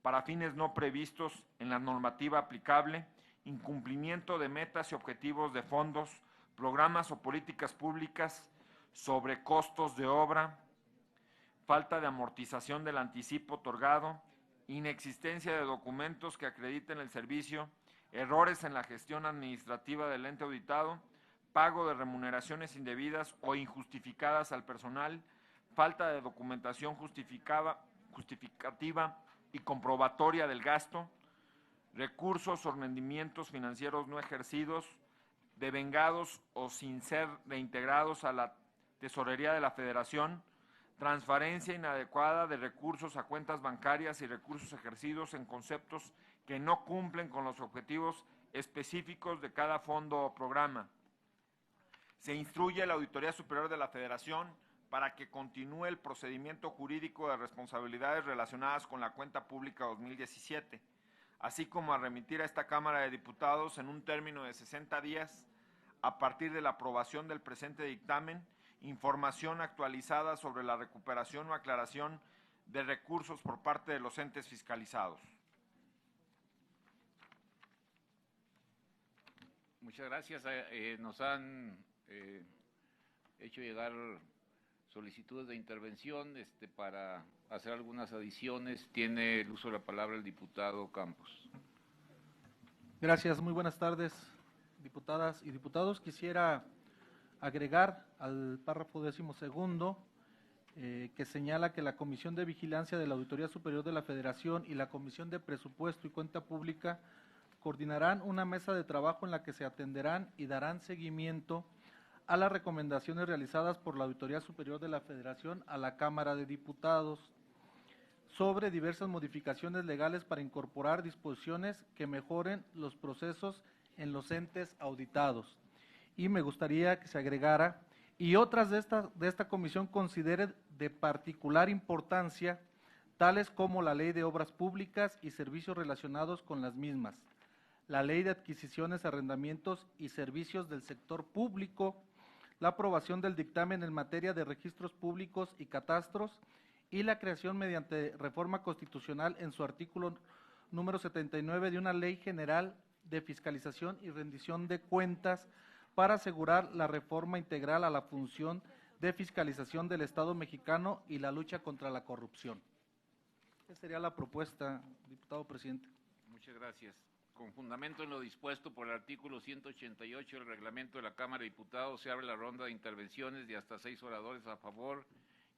Speaker 7: para fines no previstos en la normativa aplicable, incumplimiento de metas y objetivos de fondos, programas o políticas públicas, sobrecostos de obra, falta de amortización del anticipo otorgado, inexistencia de documentos que acrediten el servicio, errores en la gestión administrativa del ente auditado, pago de remuneraciones indebidas o injustificadas al personal, falta de documentación justificativa y comprobatoria del gasto, recursos o rendimientos financieros no ejercidos, devengados o sin ser reintegrados a la tesorería de la Federación, transferencia inadecuada de recursos a cuentas bancarias y recursos ejercidos en conceptos que no cumplen con los objetivos específicos de cada fondo o programa. Se instruye a la Auditoría Superior de la Federación para que continúe el procedimiento jurídico de responsabilidades relacionadas con la Cuenta Pública 2017, así como a remitir a esta Cámara de Diputados en un término de 60 días a partir de la aprobación del presente dictamen, información actualizada sobre la recuperación o aclaración de recursos por parte de los entes fiscalizados.
Speaker 3: Muchas gracias. Nos han hecho llegar solicitudes de intervención para hacer algunas adiciones. Tiene el uso de la palabra el diputado Campos.
Speaker 2: Gracias, muy buenas tardes, diputadas y diputados. Quisiera agregar al párrafo 12º que señala que la Comisión de Vigilancia de la Auditoría Superior de la Federación y la Comisión de Presupuesto y Cuenta Pública coordinarán una mesa de trabajo en la que se atenderán y darán seguimiento a las recomendaciones realizadas por la Auditoría Superior de la Federación a la Cámara de Diputados sobre diversas modificaciones legales para incorporar disposiciones que mejoren los procesos en los entes auditados. Y me gustaría que se agregara, y otras de esta comisión considere de particular importancia, tales como la Ley de Obras Públicas y servicios relacionados con las mismas, la Ley de Adquisiciones, Arrendamientos y Servicios del Sector Público, la aprobación del dictamen en materia de registros públicos y catastros y la creación mediante reforma constitucional en su artículo número 79 de una Ley General de Fiscalización y Rendición de Cuentas para asegurar la reforma integral a la función de fiscalización del Estado mexicano y la lucha contra la corrupción. Esa sería la propuesta, diputado presidente.
Speaker 3: Muchas gracias. Con fundamento en lo dispuesto por el artículo 188 del reglamento de la Cámara de Diputados, se abre la ronda de intervenciones de hasta 6 oradores a favor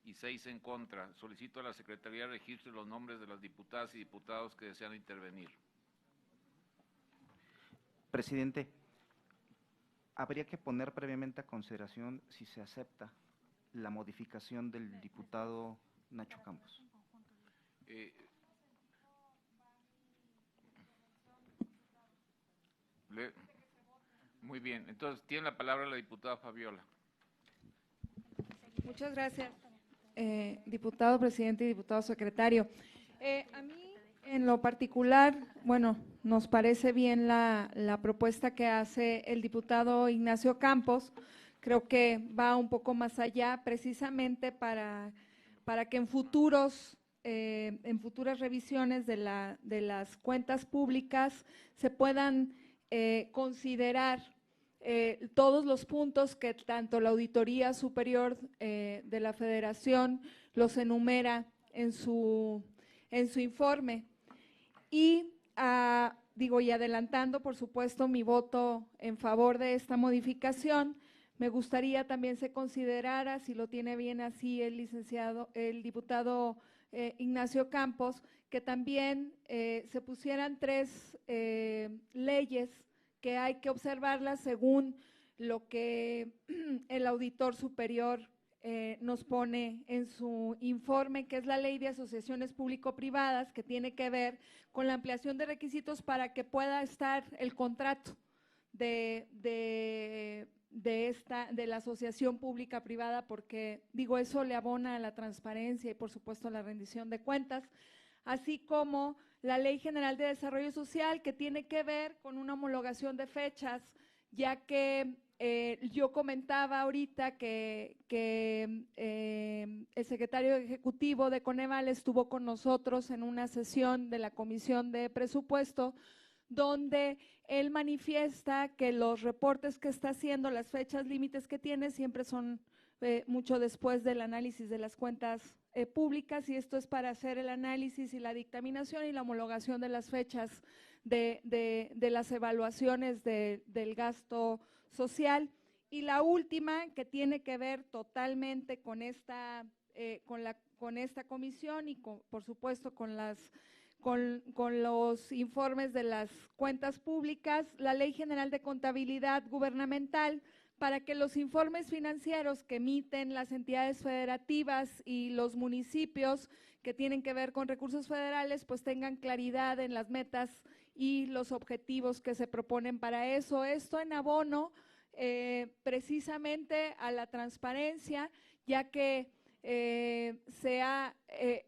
Speaker 3: y 6 en contra. Solicito a la Secretaría de Registro los nombres de las diputadas y diputados que desean intervenir.
Speaker 11: Presidente, habría que poner previamente a consideración si se acepta la modificación del diputado Nacho Campos.
Speaker 3: Muy bien, entonces tiene la palabra la diputada Fabiola.
Speaker 6: Muchas gracias, diputado presidente y diputado secretario. A mí, en lo particular, bueno, nos parece bien la propuesta que hace el diputado Ignacio Campos. Creo que va un poco más allá, precisamente para que en futuras revisiones de las cuentas públicas se puedan considerar todos los puntos que tanto la Auditoría Superior de la Federación los enumera en su informe. Y y adelantando, por supuesto, mi voto en favor de esta modificación, me gustaría también se considerara, si lo tiene bien así el diputado Ignacio Campos, que también se pusieran 3 leyes que hay que observarlas según lo que el auditor superior nos pone en su informe, que es la Ley de Asociaciones Público-Privadas, que tiene que ver con la ampliación de requisitos para que pueda estar el contrato de la asociación pública-privada, porque, eso le abona a la transparencia y, por supuesto, a la rendición de cuentas, así como la Ley General de Desarrollo Social, que tiene que ver con una homologación de fechas, ya que yo comentaba ahorita que el secretario ejecutivo de Coneval estuvo con nosotros en una sesión de la Comisión de Presupuesto, donde él manifiesta que los reportes que está haciendo, las fechas límites que tiene, siempre son mucho después del análisis de las cuentas públicas, y esto es para hacer el análisis y la dictaminación y la homologación de las fechas de las evaluaciones del gasto social. Y la última, que tiene que ver totalmente con esta comisión y por supuesto con los informes de las cuentas públicas, la Ley General de Contabilidad Gubernamental, para que los informes financieros que emiten las entidades federativas y los municipios que tienen que ver con recursos federales, pues tengan claridad en las metas y los objetivos que se proponen para eso. Esto en abono precisamente a la transparencia, ya que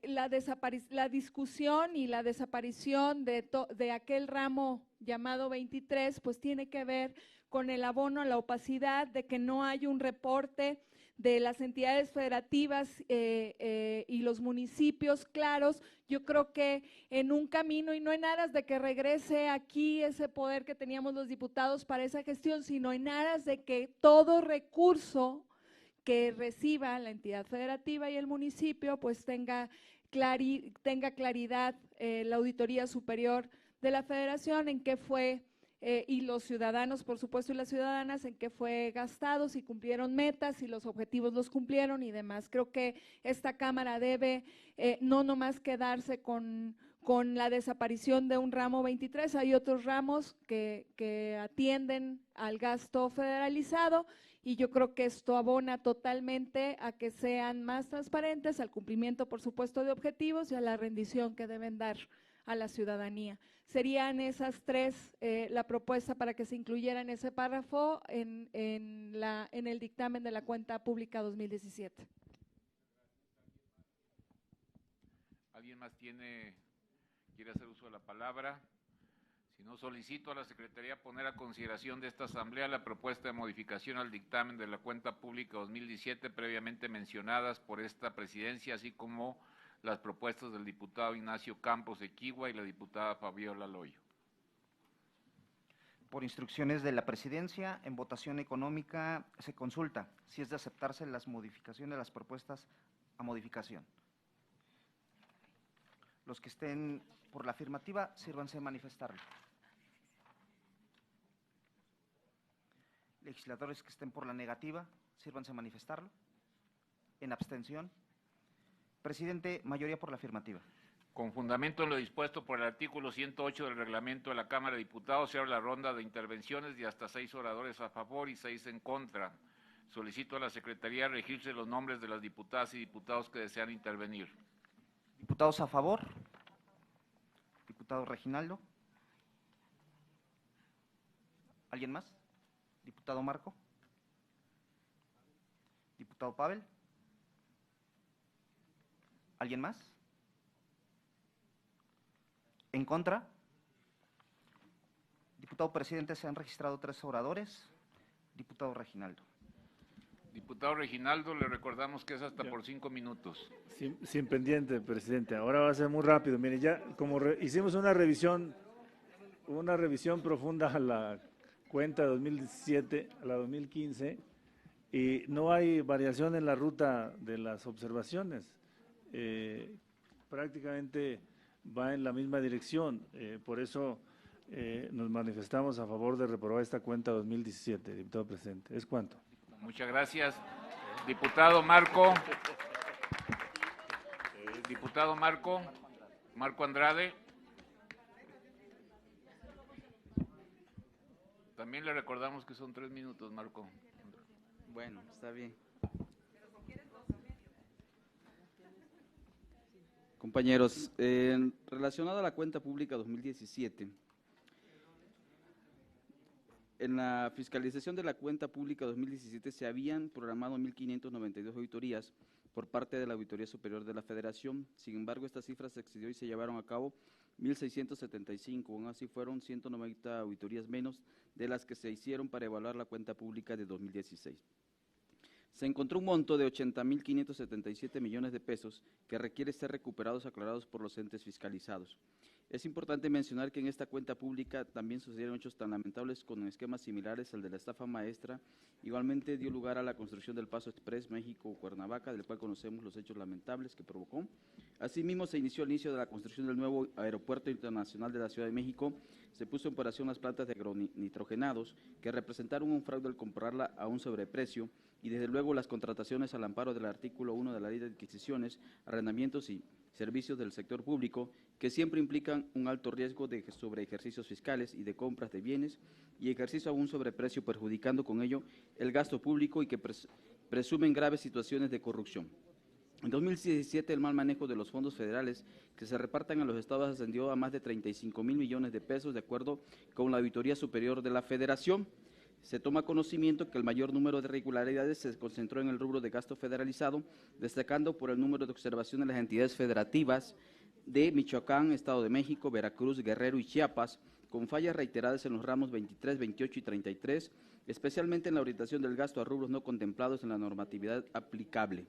Speaker 6: la discusión y la desaparición de aquel ramo llamado 23, pues tiene que ver con el abono a la opacidad, de que no hay un reporte de las entidades federativas y los municipios claros. Yo creo que en un camino, y no en aras de que regrese aquí ese poder que teníamos los diputados para esa gestión, sino en aras de que todo recurso que reciba la entidad federativa y el municipio, pues tenga claridad la Auditoría Superior de la Federación en qué fue, y los ciudadanos, por supuesto, y las ciudadanas, en qué fue gastado, si cumplieron metas, si los objetivos los cumplieron y demás. Creo que esta Cámara debe no nomás quedarse con la desaparición de un ramo 23, hay otros ramos que atienden al gasto federalizado, y yo creo que esto abona totalmente a que sean más transparentes, al cumplimiento, por supuesto, de objetivos y a la rendición que deben dar a la ciudadanía. Serían esas 3 la propuesta para que se incluyera en ese párrafo en el dictamen de la cuenta pública 2017.
Speaker 3: ¿Alguien más quiere hacer uso de la palabra? Si no, solicito a la Secretaría poner a consideración de esta Asamblea la propuesta de modificación al dictamen de la cuenta pública 2017 previamente mencionadas por esta presidencia, así como las propuestas del diputado Ignacio Campos Equigua y la diputada Fabiola Loyo.
Speaker 11: Por instrucciones de la Presidencia, en votación económica se consulta si es de aceptarse las modificaciones de las propuestas a modificación. Los que estén por la afirmativa, sírvanse de manifestarlo. Legisladores que estén por la negativa, sírvanse de manifestarlo. En abstención. Presidente, mayoría por la afirmativa.
Speaker 3: Con fundamento en lo dispuesto por el artículo 108 del reglamento de la Cámara de Diputados, se abre la ronda de intervenciones de hasta 6 oradores a favor y 6 en contra. Solicito a la Secretaría regirse los nombres de las diputadas y diputados que desean intervenir.
Speaker 11: Diputados a favor. Diputado Reginaldo. ¿Alguien más? Diputado Marco. Diputado Pavel. ¿Alguien más? ¿En contra? Diputado Presidente, se han registrado 3 oradores. Diputado Reginaldo.
Speaker 3: Diputado Reginaldo, le recordamos que es hasta por 5 minutos.
Speaker 22: Sin pendiente, presidente. Ahora va a ser muy rápido. Mire, ya como hicimos una revisión profunda a la cuenta de 2017 a la 2015 y no hay variación en la ruta de las observaciones. Prácticamente va en la misma dirección. Por eso nos manifestamos a favor de reprobar esta cuenta 2017, diputado presidente. ¿Es cuánto?
Speaker 3: Muchas gracias. Diputado Marco. Diputado Marco Andrade. También le recordamos que son 3 minutos, Marco.
Speaker 9: Bueno, está bien. Compañeros, relacionado a la cuenta pública 2017, en la fiscalización de la cuenta pública 2017 se habían programado 1.592 auditorías por parte de la Auditoría Superior de la Federación. Sin embargo, esta cifra se excedió y se llevaron a cabo 1.675, aún así fueron 190 auditorías menos de las que se hicieron para evaluar la cuenta pública de 2016. Se encontró un monto de 80.577 millones de pesos que requiere ser recuperados, aclarados por los entes fiscalizados. Es importante mencionar que en esta cuenta pública también sucedieron hechos tan lamentables con esquemas similares al de la estafa maestra. Igualmente dio lugar a la construcción del Paso Express México-Cuernavaca, del cual conocemos los hechos lamentables que provocó. Asimismo, se inició el inicio de la construcción del nuevo Aeropuerto Internacional de la Ciudad de México. Se puso en operación las plantas de agronitrogenados, que representaron un fraude al comprarla a un sobreprecio, y desde luego las contrataciones al amparo del artículo 1 de la Ley de Adquisiciones, Arrendamientos y Servicios del Sector Público, que siempre implican un alto riesgo de sobre ejercicios fiscales y de compras de bienes y ejercicio a un sobreprecio, perjudicando con ello el gasto público y que presumen graves situaciones de corrupción. En 2017, el mal manejo de los fondos federales que se repartan a los estados ascendió a más de 35.000 millones de pesos, de acuerdo con la Auditoría Superior de la Federación. Se toma conocimiento que el mayor número de irregularidades se concentró en el rubro de gasto federalizado, destacando por el número de observación de las entidades federativas de Michoacán, Estado de México, Veracruz, Guerrero y Chiapas, con fallas reiteradas en los ramos 23, 28 y 33, especialmente en la orientación del gasto a rubros no contemplados en la normatividad aplicable.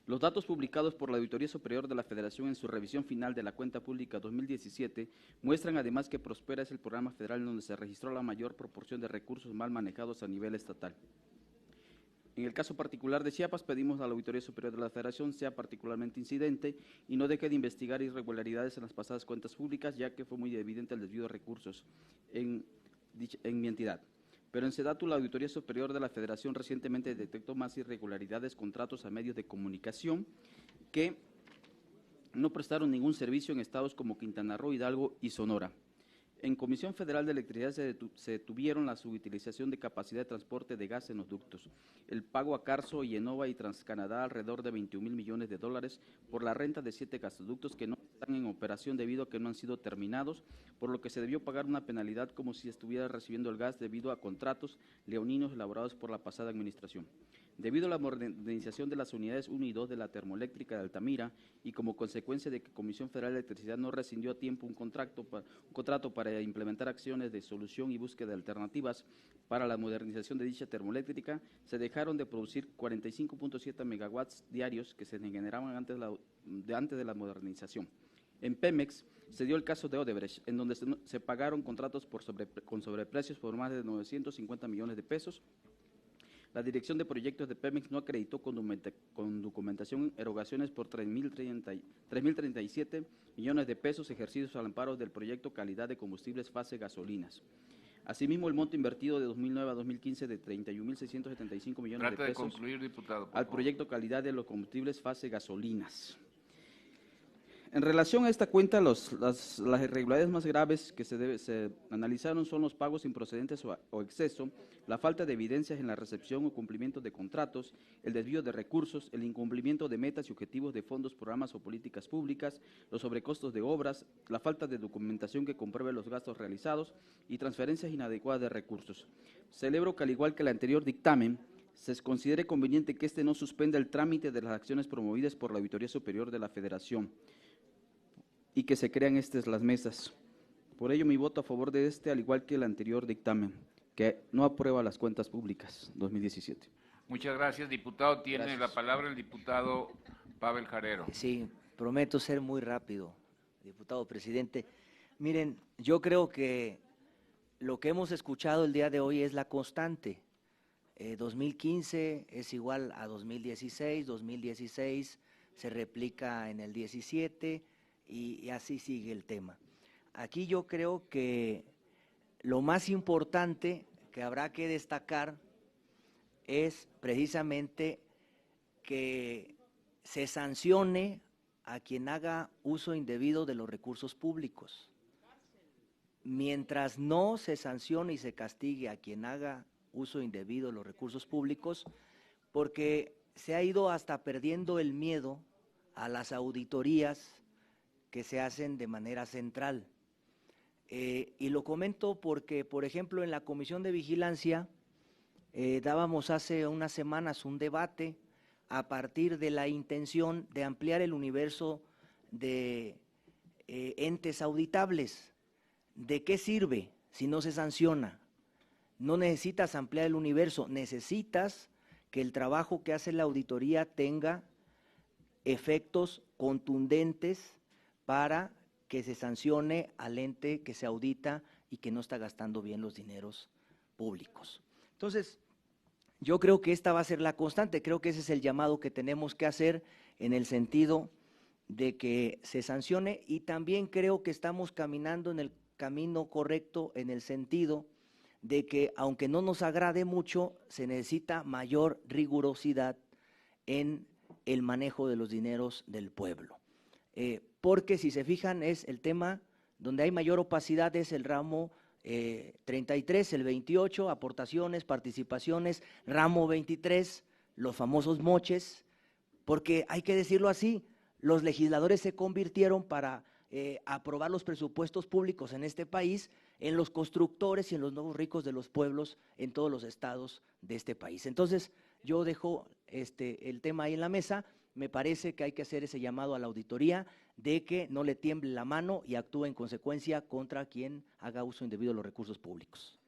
Speaker 9: Los datos publicados por la Auditoría Superior de la Federación en su revisión final de la cuenta pública 2017 muestran además que Prospera es el programa federal en donde se registró la mayor proporción de recursos mal manejados a nivel estatal. En el caso particular de Chiapas, pedimos a la Auditoría Superior de la Federación sea particularmente incidente y no deje de investigar irregularidades en las pasadas cuentas públicas, ya que fue muy evidente el desvío de recursos en mi entidad. Pero en SEDATU, la Auditoría Superior de la Federación recientemente detectó más irregularidades, contratos a medios de comunicación que no prestaron ningún servicio en estados como Quintana Roo, Hidalgo y Sonora. En Comisión Federal de Electricidad se detuvieron la subutilización de capacidad de transporte de gas en los ductos, el pago a Carso y Enova y Transcanadá alrededor de 21.000 millones de dólares por la renta de 7 gasoductos que no están en operación debido a que no han sido terminados, por lo que se debió pagar una penalidad como si estuviera recibiendo el gas debido a contratos leoninos elaborados por la pasada administración. Debido a la modernización de las unidades 1 y 2 de la termoeléctrica de Altamira y como consecuencia de que Comisión Federal de Electricidad no rescindió a tiempo un contrato para implementar acciones de solución y búsqueda de alternativas para la modernización de dicha termoeléctrica, se dejaron de producir 45.7 megawatts diarios que se generaban antes de la modernización. En Pemex se dio el caso de Odebrecht, en donde se pagaron contratos con sobreprecios por más de 950 millones de pesos. La Dirección de Proyectos de Pemex no acreditó con documentación erogaciones por 3.037 millones de pesos ejercidos al amparo del proyecto Calidad de Combustibles Fase Gasolinas. Asimismo, el monto invertido de 2009 a 2015 de 31.675 millones de pesos
Speaker 3: concluir, diputado,
Speaker 9: al proyecto Calidad de los Combustibles Fase Gasolinas. En relación a esta cuenta, las irregularidades más graves que se analizaron son los pagos improcedentes o exceso, la falta de evidencias en la recepción o cumplimiento de contratos, el desvío de recursos, el incumplimiento de metas y objetivos de fondos, programas o políticas públicas, los sobrecostos de obras, la falta de documentación que compruebe los gastos realizados y transferencias inadecuadas de recursos. Celebro que, al igual que el anterior dictamen, se considere conveniente que no suspenda el trámite de las acciones promovidas por la Auditoría Superior de la Federación y que se crean las mesas. Por ello, mi voto a favor de al igual que el anterior dictamen, que no aprueba las cuentas públicas 2017.
Speaker 3: Muchas gracias, diputado. Tiene la palabra el diputado Pavel Jarero.
Speaker 8: Sí, prometo ser muy rápido, diputado presidente. Miren, yo creo que lo que hemos escuchado el día de hoy es la constante. 2015 es igual a 2016, 2016 se replica en el 17 y así sigue el tema. Aquí yo creo que lo más importante que habrá que destacar es precisamente que se sancione a quien haga uso indebido de los recursos públicos. Mientras no se sancione y se castigue a quien haga uso indebido de los recursos públicos, porque se ha ido hasta perdiendo el miedo a las auditorías que se hacen de manera central. Y lo comento porque, por ejemplo, en la Comisión de Vigilancia dábamos hace unas semanas un debate a partir de la intención de ampliar el universo de entes auditables. ¿De qué sirve si no se sanciona? No necesitas ampliar el universo, necesitas que el trabajo que hace la auditoría tenga efectos contundentes para que se sancione al ente que se audita y que no está gastando bien los dineros públicos. Entonces, yo creo que esta va a ser la constante, creo que ese es el llamado que tenemos que hacer en el sentido de que se sancione, y también creo que estamos caminando en el camino correcto en el sentido de que, aunque no nos agrade mucho, se necesita mayor rigurosidad en el manejo de los dineros del pueblo. Porque si se fijan, es el tema donde hay mayor opacidad, es el ramo 33, el 28, aportaciones, participaciones, ramo 23, los famosos moches, porque hay que decirlo así, los legisladores se convirtieron para aprobar los presupuestos públicos en este país en los constructores y en los nuevos ricos de los pueblos en todos los estados de este país. Entonces, yo dejo el tema ahí en la mesa. Me parece que hay que hacer ese llamado a la auditoría de que no le tiemble la mano y actúe en consecuencia contra quien haga uso indebido de los recursos públicos.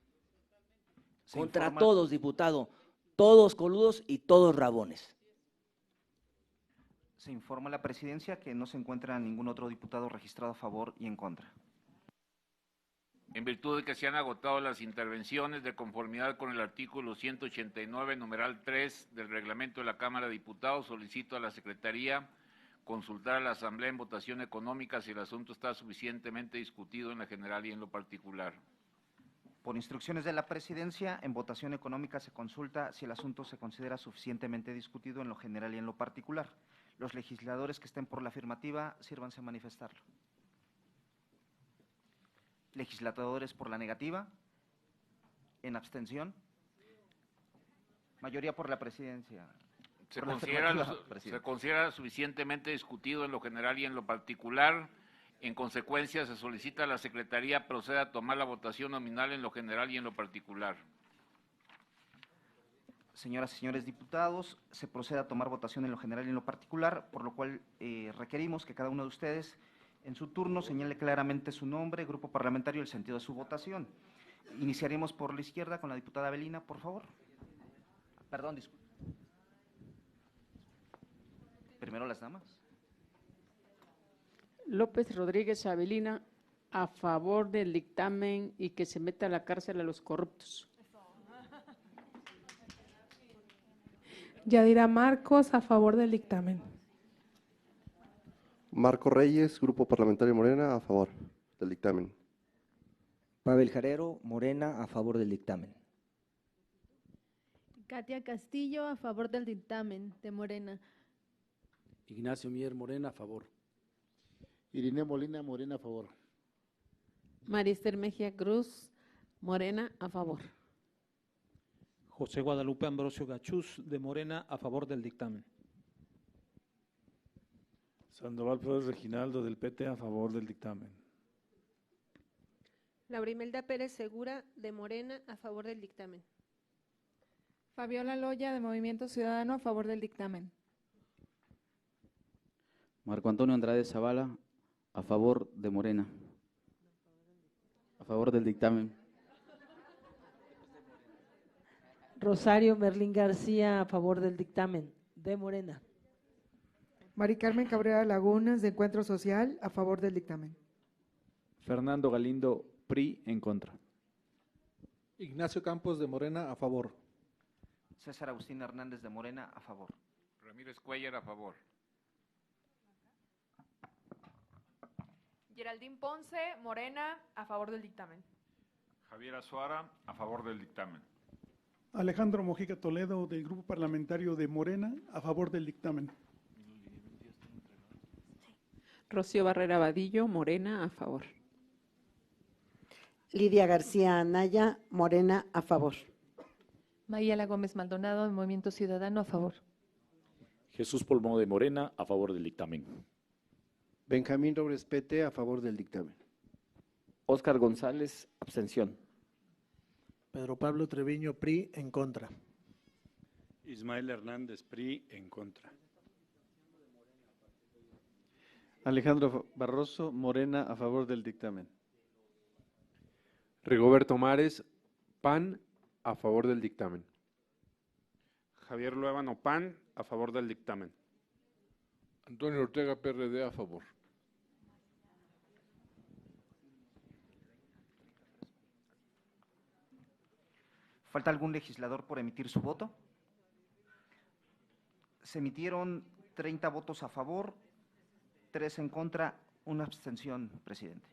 Speaker 8: Contra todos, diputado, todos coludos y todos rabones.
Speaker 11: Se informa a la presidencia que no se encuentra ningún otro diputado registrado a favor y en contra.
Speaker 3: En virtud de que se han agotado las intervenciones, de conformidad con el artículo 189, numeral 3 del reglamento de la Cámara de Diputados, solicito a la Secretaría consultar a la Asamblea en votación económica si el asunto está suficientemente discutido en la general y en lo particular.
Speaker 11: Por instrucciones de la presidencia, en votación económica se consulta si el asunto se considera suficientemente discutido en lo general y en lo particular. Los legisladores que estén por la afirmativa, sírvanse a manifestarlo. Legisladores por la negativa, en abstención, mayoría por la presidencia.
Speaker 3: Se considera suficientemente discutido en lo general y en lo particular. En consecuencia, se solicita a la Secretaría proceda a tomar la votación nominal en lo general y en lo particular.
Speaker 11: Señoras y señores diputados, se procede a tomar votación en lo general y en lo particular, por lo cual requerimos que cada uno de ustedes en su turno señale claramente su nombre, grupo parlamentario y el sentido de su votación. Iniciaremos por la izquierda con la diputada Avelina, por favor. Perdón, disculpe. Primero las damas.
Speaker 19: López Rodríguez Avelina, a favor del dictamen y que se meta a la cárcel a los corruptos.
Speaker 13: Yadira Marcos, a favor del dictamen.
Speaker 12: Marco Reyes, Grupo Parlamentario Morena, a favor del dictamen.
Speaker 8: Pavel Jarero, Morena, a favor del dictamen.
Speaker 14: Katia Castillo, a favor del dictamen de Morena.
Speaker 15: Ignacio Mier Morena, a favor.
Speaker 16: Irene Molina, Morena, a favor.
Speaker 19: Marister Mejía Cruz, Morena, a favor.
Speaker 17: José Guadalupe Ambrosio Gachús, de Morena, a favor del dictamen.
Speaker 22: Sandoval Flores Reginaldo, del PT, a favor del dictamen.
Speaker 14: Laurimelda Pérez Segura, de Morena, a favor del dictamen.
Speaker 6: Fabiola Loya, de Movimiento Ciudadano, a favor del dictamen.
Speaker 9: Marco Antonio Andrade Zavala, a favor de Morena. A favor del dictamen.
Speaker 20: Rosario Merlín García, a favor del dictamen de Morena.
Speaker 18: Mari Carmen Cabrera Lagunas, de Encuentro Social, a favor del dictamen.
Speaker 4: Fernando Galindo, PRI, en contra.
Speaker 2: Ignacio Campos, de Morena, a favor.
Speaker 11: César Agustín Hernández, de Morena, a favor.
Speaker 3: Ramírez Cuellar, a favor.
Speaker 21: Geraldine Ponce, Morena, a favor del dictamen.
Speaker 7: Javier Azuara, a favor del dictamen.
Speaker 28: Alejandro Mojica Toledo, del Grupo Parlamentario de Morena, a favor del dictamen.
Speaker 19: Rocío Barrera Vadillo, Morena, a favor.
Speaker 20: Lidia García Anaya, Morena, a favor.
Speaker 1: Mayela Gómez Maldonado, de Movimiento Ciudadano, a favor.
Speaker 5: Jesús Pulmón de Morena, a favor del dictamen.
Speaker 10: Benjamín Robles PT, a favor del dictamen.
Speaker 23: Óscar González, abstención.
Speaker 17: Pedro Pablo Treviño, PRI, en contra.
Speaker 24: Ismael Hernández, PRI, en contra.
Speaker 29: Alejandro Barroso, Morena, a favor del dictamen.
Speaker 25: Rigoberto Mares, PAN, a favor del dictamen.
Speaker 26: Javier Luébano, PAN, a favor del dictamen.
Speaker 27: Antonio Ortega, PRD, a favor.
Speaker 11: ¿Falta algún legislador por emitir su voto? Se emitieron 30 votos a favor, 3 en contra, 1 abstención, presidente.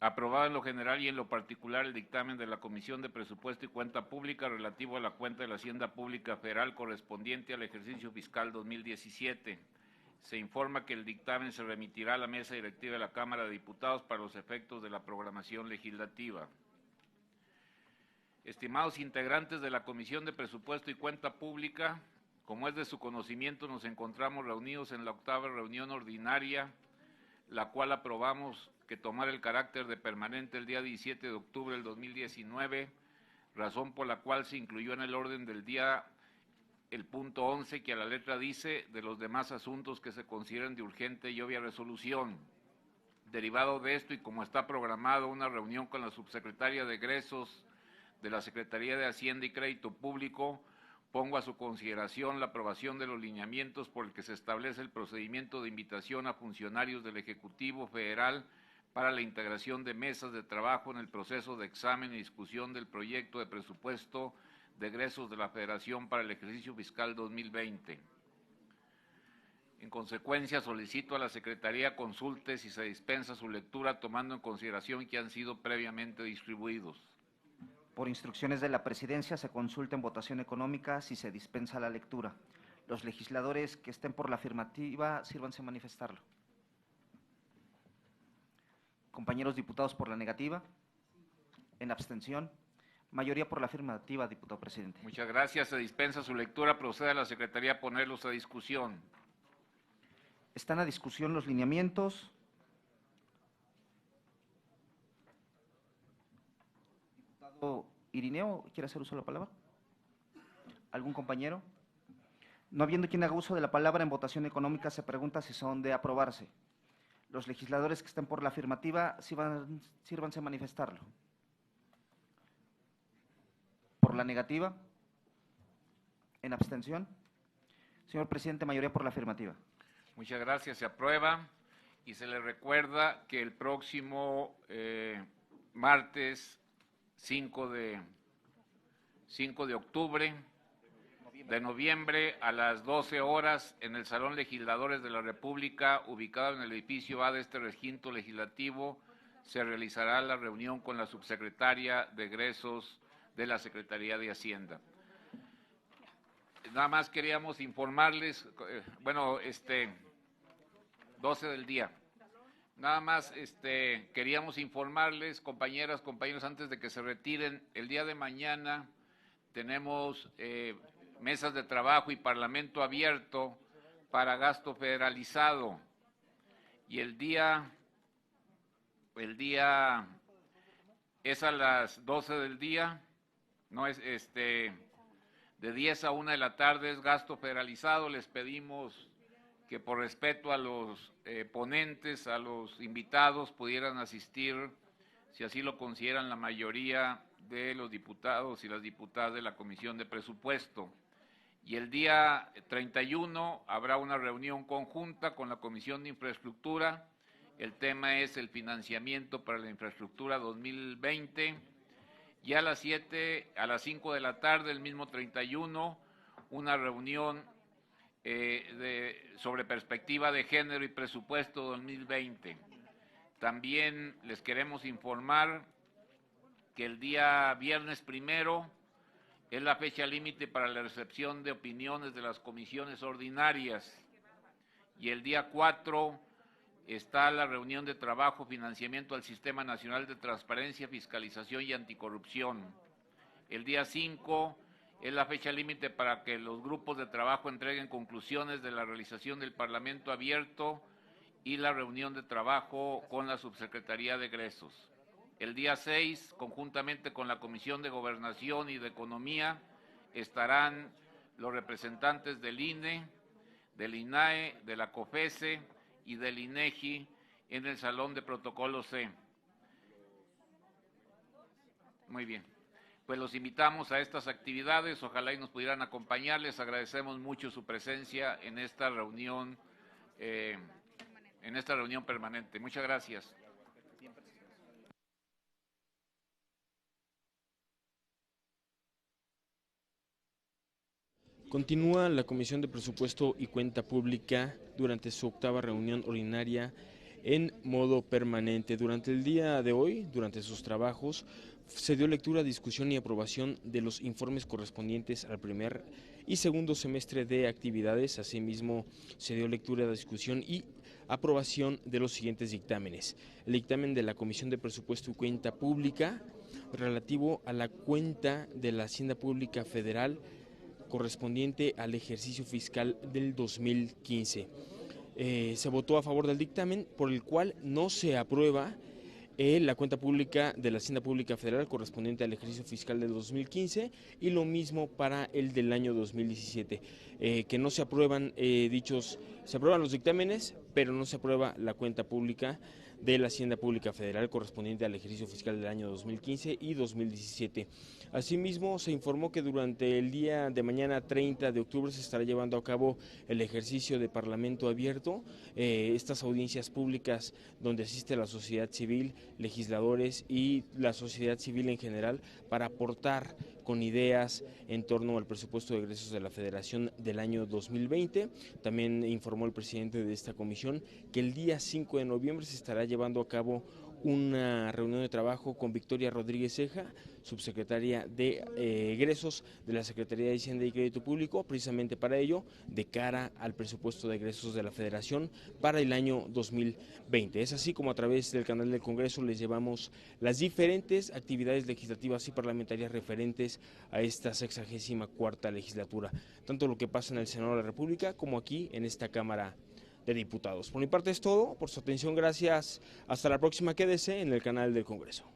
Speaker 3: Aprobado en lo general y en lo particular el dictamen de la Comisión de Presupuesto y Cuenta Pública relativo a la cuenta de la Hacienda Pública Federal correspondiente al ejercicio fiscal 2017. Se informa que el dictamen se remitirá a la mesa directiva de la Cámara de Diputados para los efectos de la programación legislativa. Estimados integrantes de la Comisión de Presupuesto y Cuenta Pública, como es de su conocimiento, nos encontramos reunidos en la 8ª reunión ordinaria, la cual aprobamos que tomara el carácter de permanente el día 17 de octubre del 2019, razón por la cual se incluyó en el orden del día el punto 11, que a la letra dice de los demás asuntos que se consideren de urgente y obvia resolución. Derivado de esto y como está programado una reunión con la subsecretaria de Egresos de la Secretaría de Hacienda y Crédito Público, pongo a su consideración la aprobación de los lineamientos por el que se establece el procedimiento de invitación a funcionarios del Ejecutivo Federal para la integración de mesas de trabajo en el proceso de examen y discusión del proyecto de presupuesto de egresos de la Federación para el ejercicio fiscal 2020. En consecuencia, solicito a la Secretaría consulte si se dispensa su lectura tomando en consideración que han sido previamente distribuidos.
Speaker 11: Por instrucciones de la Presidencia, se consulta en votación económica si se dispensa la lectura. Los legisladores que estén por la afirmativa, sírvanse a manifestarlo. Compañeros diputados por la negativa. En abstención. Mayoría por la afirmativa, diputado presidente.
Speaker 3: Muchas gracias. Se dispensa su lectura. Procede a la Secretaría a ponerlos a discusión.
Speaker 11: Están a discusión los lineamientos. Diputado Irineo, ¿quiere hacer uso de la palabra? ¿Algún compañero? No habiendo quien haga uso de la palabra en votación económica, se pregunta si son de aprobarse. Los legisladores que estén por la afirmativa, sírvanse a manifestarlo. Por la negativa. En abstención. Señor presidente, mayoría por la afirmativa.
Speaker 3: Muchas gracias, se aprueba. Y se le recuerda que el próximo martes 5 de octubre de noviembre a las 12 horas en el Salón Legisladores de la República, ubicado en el edificio A de este recinto legislativo, se realizará la reunión con la subsecretaria de Egresos de la Secretaría de Hacienda. Nada más queríamos informarles, 12 del día. Nada más queríamos informarles, compañeras, compañeros, antes de que se retiren, el día de mañana tenemos mesas de trabajo y parlamento abierto para gasto federalizado. Y el día es a las 12 del día, no es de 10 a 1 de la tarde es gasto federalizado. Les pedimos que por respeto a los ponentes, a los invitados, pudieran asistir, si así lo consideran la mayoría de los diputados y las diputadas de la Comisión de Presupuesto. Y el día 31 habrá una reunión conjunta con la Comisión de Infraestructura. El tema es el financiamiento para la infraestructura 2020. Y a las 5 de la tarde, el mismo 31, una reunión sobre perspectiva de género y presupuesto 2020. También les queremos informar que el día viernes 1 es la fecha límite para la recepción de opiniones de las comisiones ordinarias, y el día 4 está la reunión de trabajo, financiamiento al Sistema Nacional de Transparencia, Fiscalización y Anticorrupción. El día 5 es la fecha límite para que los grupos de trabajo entreguen conclusiones de la realización del Parlamento abierto y la reunión de trabajo con la Subsecretaría de Egresos. El día 6, conjuntamente con la Comisión de Gobernación y de Economía, estarán los representantes del INE, del INAE, de la COFESE y del INEGI en el Salón de Protocolo C. Muy bien. Pues los invitamos a estas actividades, ojalá y nos pudieran acompañar. Les agradecemos mucho su presencia en esta reunión permanente. Muchas gracias.
Speaker 6: Continúa la Comisión de Presupuesto y Cuenta Pública durante su 8ª reunión ordinaria en modo permanente. Durante el día de hoy, durante sus trabajos, se dio lectura, discusión y aprobación de los informes correspondientes al primer y segundo semestre de actividades. Asimismo, se dio lectura, discusión y aprobación de los siguientes dictámenes. El dictamen de la Comisión de Presupuesto y Cuenta Pública relativo a la cuenta de la Hacienda Pública Federal correspondiente al ejercicio fiscal del 2015. Se votó a favor del dictamen, por el cual no se aprueba la cuenta pública de la Hacienda Pública Federal correspondiente al ejercicio fiscal del 2015, y lo mismo para el del año 2017, que no se aprueban se aprueban los dictámenes, pero no se aprueba la cuenta pública de la Hacienda Pública Federal correspondiente al ejercicio fiscal del año 2015 y 2017. Asimismo, se informó que durante el día de mañana 30 de octubre se estará llevando a cabo el ejercicio de Parlamento abierto, estas audiencias públicas donde asiste la sociedad civil, legisladores y la sociedad civil en general para aportar con ideas en torno al presupuesto de egresos de la Federación del año 2020. También informó el presidente de esta comisión que el día 5 de noviembre se estará llevando a cabo una reunión de trabajo con Victoria Rodríguez Ceja, subsecretaria de Egresos de la Secretaría de Hacienda y Crédito Público, precisamente para ello, de cara al presupuesto de egresos de la Federación para el año 2020. Es así como a través del canal del Congreso les llevamos las diferentes actividades legislativas y parlamentarias referentes a esta 64ª legislatura, tanto lo que pasa en el Senado de la República como aquí en esta Cámara de Diputados. Por mi parte es todo, por su atención, gracias, hasta la próxima, quédese en el canal del Congreso.